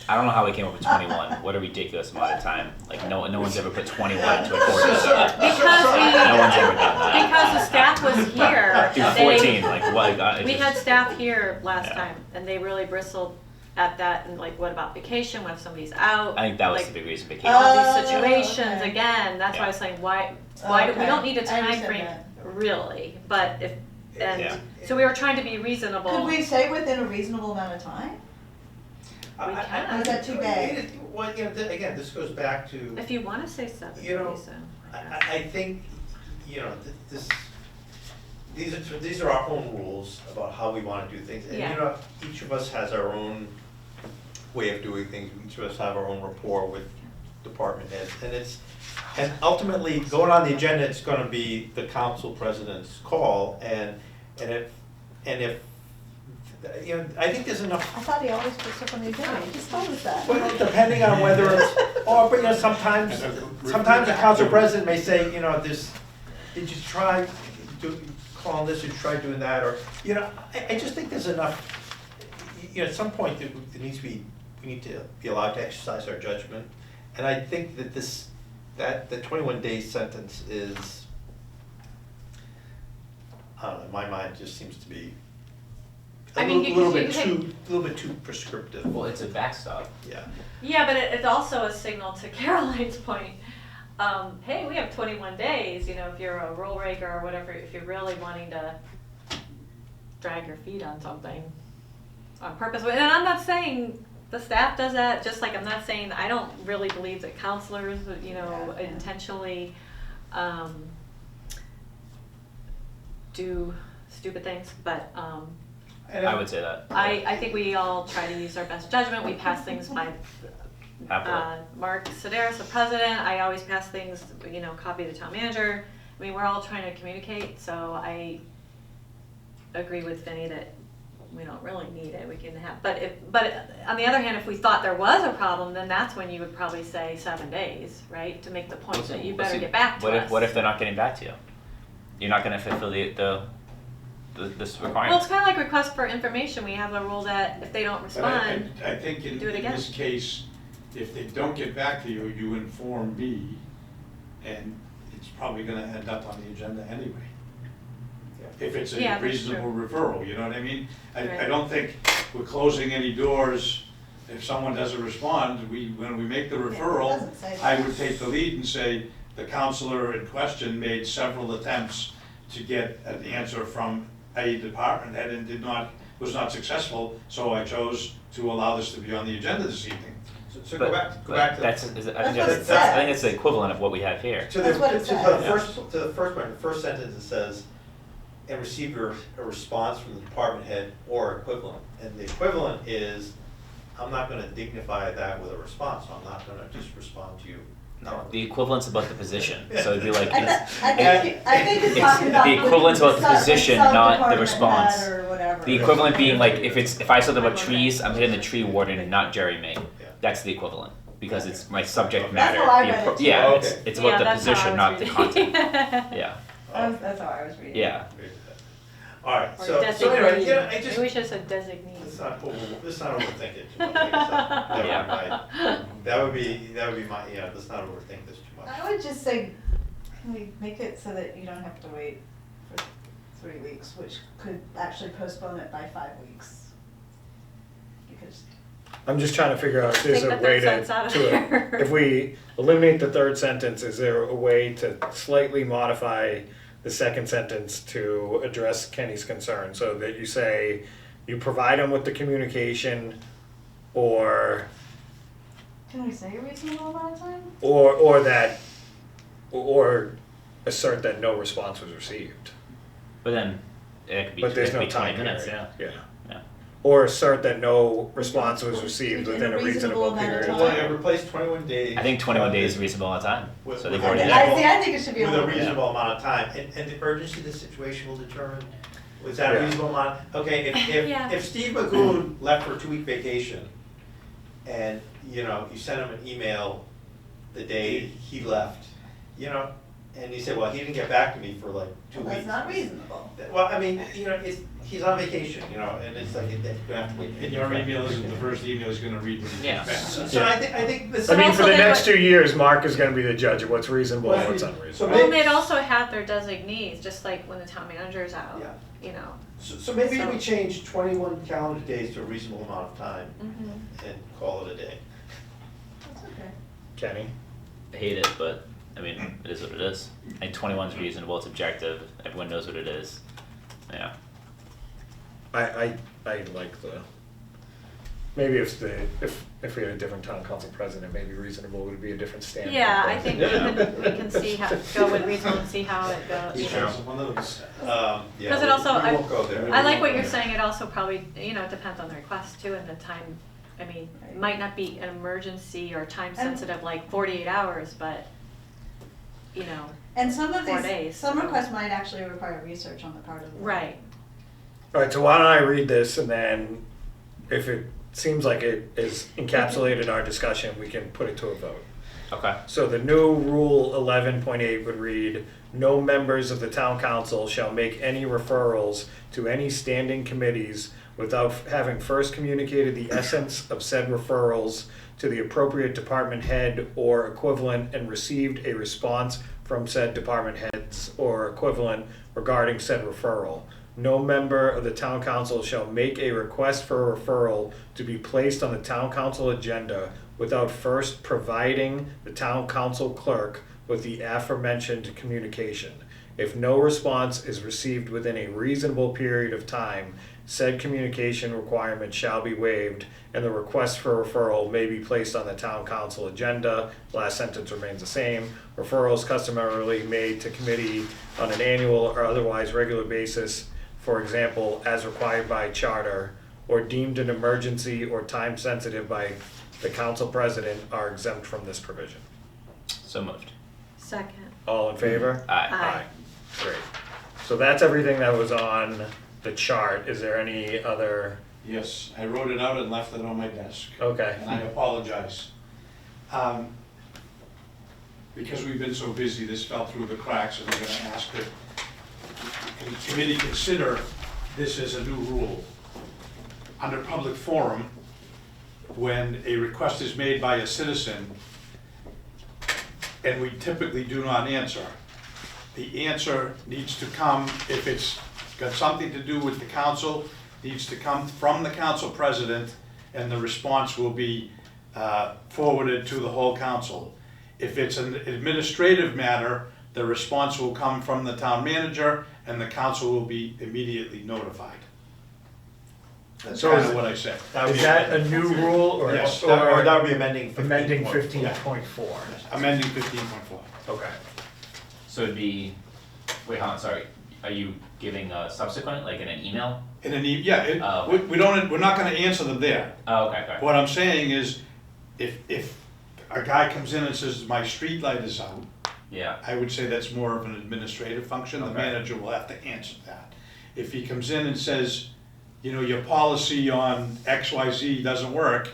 I don't know how we came up with 21. What a ridiculous amount of time. Like no one's ever put 21 into a court order. Because No one's ever done that. because the staff was here. Do they- 14. Like what? We had staff here last Yeah. time, and they really bristled at that, and like, what about vacation, what if somebody's out? I think that was Like, the big reason vacation. all Oh, these situations, okay. again, that's why I was saying, why do, we Okay. don't need a I time understand frame, that. really, but if, and, Yeah. so we were trying to be reasonable. Could we say within a reasonable amount of time? We can. Or is that too vague? Well, you know, again, this goes back to, If you wanna say 7 You know, days, so. I think, you know, these are our own rules about how we wanna do things. And Yeah. you know, each of us has our own way of doing things, each of us have our own rapport with department heads. And ultimately, going on the agenda, it's gonna be the council president's call, and if, you know, I think there's enough. I thought he always put stuff on the agenda, he just told us that. Well, depending on whether it's, but you know, sometimes the council president may say, you know, did you try calling this, or try doing that, or, you know, I just think there's enough, you know, at some point, there needs to be, we need to be allowed to exercise our judgment, and I think that the 21-day sentence is, I don't know, in my mind, just seems to be a I mean, little you bit could- too prescriptive. Well, it's a backstop. Yeah. Yeah, but it's also a signal to Caroline's point. Hey, we have 21 days, you know, if you're a rule breaker or whatever, if you're really wanting to drag your feet on something on purpose. And I'm not saying the staff does that, just like I'm not saying, I don't really believe that counselors, you know, Yeah. intentionally do stupid things, but I would say that. I think we all try to use our best judgment. We pass things by Happily. Mark Sedaris, the president. I always pass things, you know, copy the town manager. I mean, we're all trying to communicate, so I agree with Vinny that we don't really need it. We can have, but on the other hand, if we thought there was a problem, then that's when you would probably say 7 days, right? To make the point that you better get back to us. What if they're not getting back to you? You're not going to fulfill this requirement. Well, it's kind of like request for information. We have a rule that if they don't But I respond, think in do it again. this case, if they don't get back to you, you inform me, and it's probably gonna end up on the agenda anyway. If it's Yeah, a that's reasonable referral, you know what I mean? I Right. don't think we're closing any doors. If someone doesn't respond, when we make the it referral, doesn't say that. I would take the lead and say, the counselor in question made several attempts to get an answer from a department head and was not successful, so I chose to allow this to be on the agenda this evening. So But- go back but to. that's, I That's think what it that's I think says. it's the equivalent of what we have here. To the, That's what it to says. the first one, the first sentence, it says, and receive a response from the department head or equivalent. And the equivalent is, I'm not gonna dignify that with a response, so I'm not gonna just respond to you. No, the equivalent's about the position. So it'd be like, I think it's It's talking about. the equivalent's about the some- position, some not the department response. head or whatever. the equivalent being like if I said about trees, I'm hitting the tree warden and not Jerry May. Yeah. That's the equivalent because it's my subject That's matter. how I The read it, too. yeah, Okay. it's yeah, about the that's how I position, was not the reading. content. Yeah, That's how I was reading. yeah. All right, Or so anyway, designee. you know, I Maybe just, we should have said designee. let's not overthink it too much. I guess that would be my, yeah, let's not overthink this too much. I would just say, can we make it so that you don't have to wait for 3 weeks, which could actually postpone it by 5 weeks? Because, I'm just trying to figure out if there's Take a the way third sentence out of there. if we eliminate the third sentence, is there a way to slightly modify the second sentence to address Kenny's concern? So that you say, you provide him with the communication, or can we say a reasonable amount of time? or assert that no response was received. But then it could be, But there's it could no be 20 time minutes. period. Yeah. Yeah. Yeah. or assert that no response was received within a reasonable amount of period of time. Well, yeah, time. replace 21 days. I think 21 days is reasonable amount of time. With- So they've with- already I done it. I think it should be a With a little bit. reasonable amount of time, and the urgency of the situation will determine, was that Yeah. a reasonable amount? Okay, Yeah. if Steve Magoon left for a 2-week vacation, and, you know, you sent him an email the day he left, you know, and he said, well, he didn't get back to me for like 2 weeks. That's not reasonable. Well, I mean, you know, he's on vacation, you know, and it's like, you're gonna have to wait. And your email isn't the first email he's gonna read when he Yeah. gets back. So I think this. I mean, also for the they next would- 2 years, Mark is gonna be the judge of what's reasonable and what's So unreasonable. Well, and they'd also have their designees, just like when the town manager's out, Yeah. you know. So maybe So- we change 21 calendar days to a reasonable amount of time Mhm. and call it a day. That's okay. Kenny? I hate it, but I mean, it is what it is. I think 21 is reasonable, it's objective, everyone knows what it is. Yeah. I like the, maybe if we had a different town council president, maybe reasonable would be a different standard. Yeah, I think we Yeah. can see how, go with reasonable and see how it goes. Sure. One of those. Yeah, Because it also, we won't go there. I like what you're saying, it also probably, you know, it depends on the request too and the time. I mean, it might not be an emergency or time sensitive like 48 hours, but, you know, And some of 4 these, days, some so- requests might actually require research on the part of the. right. All right, so why don't I read this, and then if it seems like it is encapsulated in our discussion, we can put it to a vote. Okay. So the new Rule 11.8 would read, no members of the town council shall make any referrals to any standing committees without having first communicated the essence of said referrals to the appropriate department head or equivalent and received a response from said department heads or equivalent regarding said referral. No member of the town council shall make a request for a referral to be placed on the town council agenda without first providing the town council clerk with the aforementioned communication. If no response is received within a reasonable period of time, said communication requirement shall be waived and the request for referral may be placed on the town council agenda. Last sentence remains the same. Referrals customarily made to committee on an annual or otherwise regular basis, for example, as required by charter, or deemed an emergency or time sensitive by the council president are exempt from this provision. So moved. Second. All in favor? Aye. Aye. Great. So that's everything that was on the chart. Is there any other? Yes, I wrote it out and left it on my desk. Okay. And I apologize. Because we've been so busy, this fell through the cracks, and I'm gonna ask that the committee consider this as a new rule. Under public forum, when a request is made by a citizen, and we typically do not answer, the answer needs to come, if it's got something to do with the council, needs to come from the council president, and the response will be forwarded to the whole council. If it's an administrative matter, the response will come from the town manager, and the council will be immediately notified. That's So kind is- of what I said. Is that a new rule or? Yes, Or that would be amending 15. Amending Yeah. 15.4? Amending 15.4. Okay. So it'd be, wait, hold on, sorry. Are you giving a subsequent, like in an email? In an yeah, Oh, we don't, we're not gonna answer them there. Oh, okay, okay. What I'm saying is, if a guy comes in and says, my street light is out, Yeah, I would say that's more of an administrative function, the Okay. manager will have to answer that. If he comes in and says, you know, your policy on XYZ doesn't work,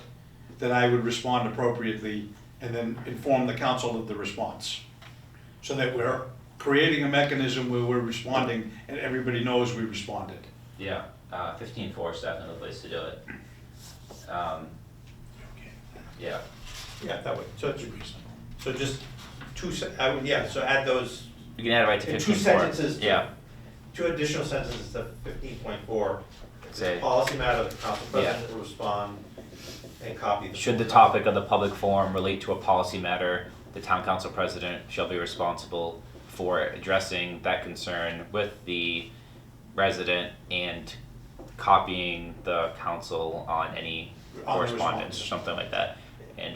then I would respond appropriately and then inform the council of the response. So that we're creating a mechanism where we're responding and everybody knows we responded. yeah. 15.4 is definitely the place to do it. Yeah. Yeah, that would, so just so add those, You can add it right to in 15.4. two sentences. Yeah. 2 additional sentences to 15.4. It's Say- a policy matter, the council president will respond and copy the. Should the full topic of the public forum relate to a policy matter, the town council president shall be responsible for addressing that concern with the resident and copying the council on any On the correspondence or response. something like that. And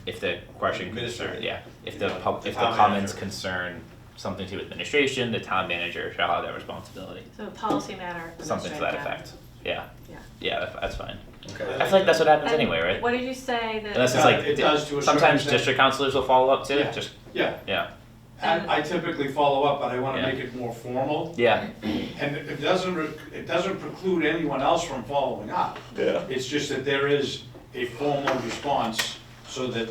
if the question concern, Administrative. yeah, if Yeah, if the town comments manager. concern something to do with administration, the town manager shall have that responsibility. So policy matter. Something to that administrative matter. effect. Yeah. Yeah. Yeah, that's fine. Okay. I feel like that's what happens And anyway, right? What did you say that? Unless it's like, It does to a certain sometimes extent. district councilors will follow up too, Yeah. just, Yeah, yeah, I typically follow up, but I wanna Yeah. make it more formal. yeah, And it doesn't preclude anyone else from following up. Yeah. It's just that there is a formal response so that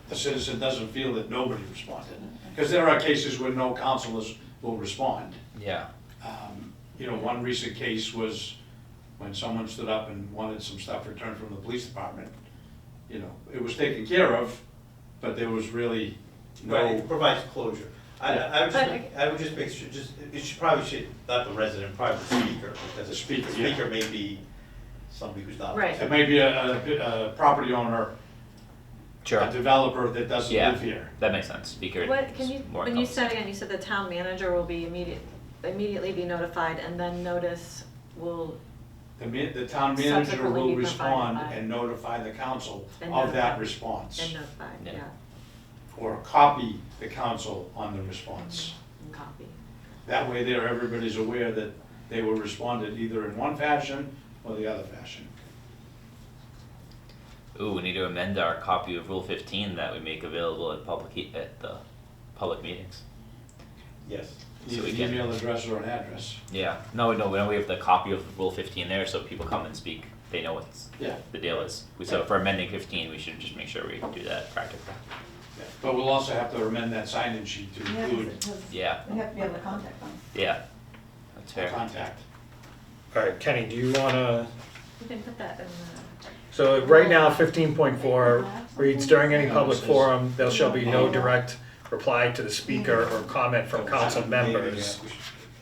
the citizen doesn't feel that nobody responded. Because there are cases where no counselors will respond. yeah, You know, one recent case was when someone stood up and wanted some stuff returned from the police department. You know, it was taken care of, but there was really Right, no, it provides closure. I would just make sure, it should probably not the resident, probably the speaker, because The speaker, yeah. speaker may be somebody who's not. Right. it may be a property owner, sure, a developer that doesn't Yeah. live here. that makes sense, speaker. What, can you, is more when you encompassing. said again, you said the town manager will be immediately be notified and then notice will, The town manager Subsequently will be respond provided by- and notify the council And of that notify. response. and notified, Yeah. yeah, Or copy the council on the response. and copy. That way there, everybody's aware that they were responded either in one fashion or the other fashion. Ooh, we need to amend our copy of Rule 15 that we make available at at the public meetings. Yes. So Either we an can- email address or an address. Yeah, no, we have the copy of Rule 15 there, so people come and speak, they know what Yeah. the deal is. So for amending 15, we should just make sure we do that practically. Yeah. But we'll also have to amend that sign-in sheet to include Yeah, We have to be able to contact them. yeah, that's fair. contact. All right, Kenny, do you wanna, You can put that in the. so right now, 15.4 reads, during any public forum, there shall be no direct reply to the speaker or comment from council members.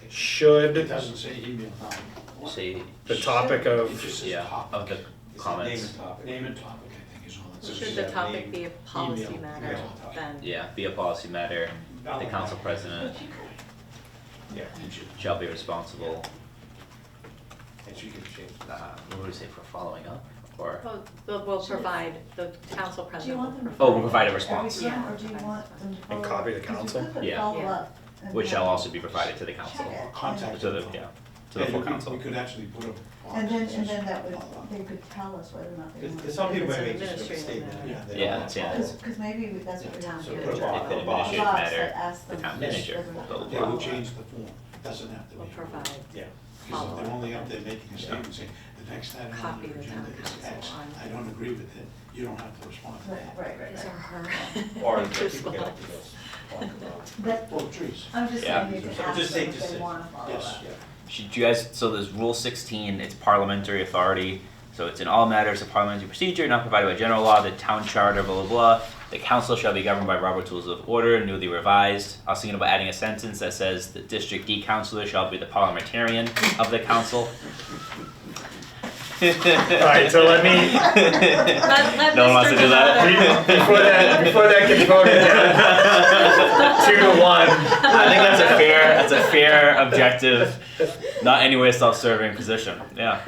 It Should doesn't say email now. Say, the topic It of, just says yeah, topic. of the It's a comments. name and topic. Name and topic, I think, is all it says. Should the topic be a policy email, matter, yeah. then? Yeah, be a policy matter, the council president Yeah, and you- shall be responsible, And she can change. what would we say, for following up? Or, We'll provide, the council Do you president will want them to? provide. Oh, we'll provide a response. Every time, or do you want them to follow? And copy the 'cause you council? could put Yeah. follow Yeah. up and which shall then also be provided to the council, check it. Contact. to the, yeah, to the full council. We could actually put a. And then that would, they could tell us whether or not they want. Because some people It's might an make just a administrative statement. matter. Yeah. they Yeah, don't that's want it. to follow. Because maybe that's what we're doing. So here. put a If an box. administrative Box matter, that asks the them town whether or manager not will they Yeah, we'll want. change the form. It doesn't have to be. Will provide. Yeah. Because they're only up there making a statement saying, the next item on Copy the the agenda town is council X. on- I don't agree with it. You don't have to respond to Right, that. right, His or right. her. Or the Just people get like- up to those, talk about. But Oh, trees. I'm just Yeah. saying you can So ask just them say- if just they say- want to follow Yes, up. yeah. Should you guys, so there's Rule 16, it's parliamentary authority, so it's in all matters of parliamentary procedure not provided by general law, the town charter, blah, blah, blah. The council shall be governed by Robert's Rules of Order, newly revised. I was thinking about adding a sentence that says the district D councilor shall be the parliamentarian of the council. alright, so let me, No one wants to do that? before that gets voted down, 2-1. I think that's a fair objective, not anyway self-serving position, yeah.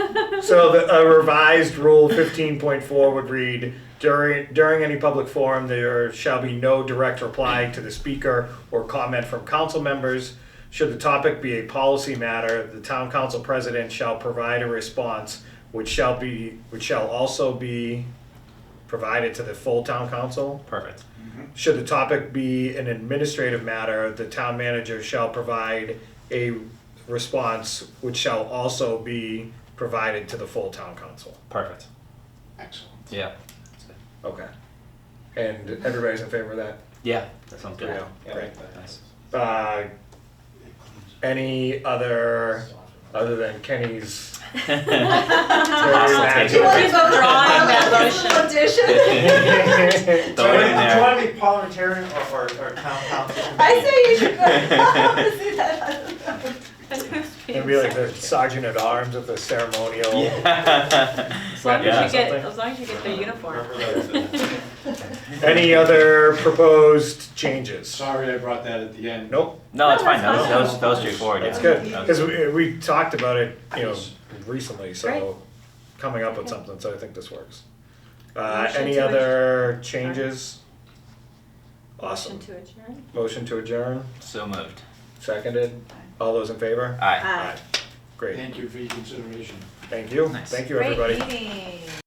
So a revised Rule 15.4 would read, during any public forum, there shall be no direct reply to the speaker or comment from council members. Should the topic be a policy matter, the town council president shall provide a response, which shall also be provided to the full town council. Perfect. Should the topic be an administrative matter, the town manager shall provide a response, which shall also be provided to the full town council. Perfect. Excellent. Yeah. Okay. And everybody's in favor of that? Yeah, that sounds good. Yeah. Yeah, Great. Nice. Any other than Kenny's Hostile magic? takeover. Please withdraw that motion. Addition. Throw it in Do you there. want to be parliamentarian or town council? I say you should go, I want to see that. It'd be like the sergeant at arms with the ceremonial. Yeah. As long Yeah, as you get, something. as long as you get the uniform. Any other proposed changes? Sorry I brought that at the end. Nope, No, it's No, fine. that's That was straightforward. that's yeah. good, That was- because we talked about it, recently, Great. so coming up with something, so I think this works. Motion Any to other changes? Motion Awesome. to adjourn? Motion to adjourn, So moved. seconded, all those in favor? Aye. Aye. Great. Thank you for your consideration. Thank you. Nice. Thank you, everybody. Great meeting.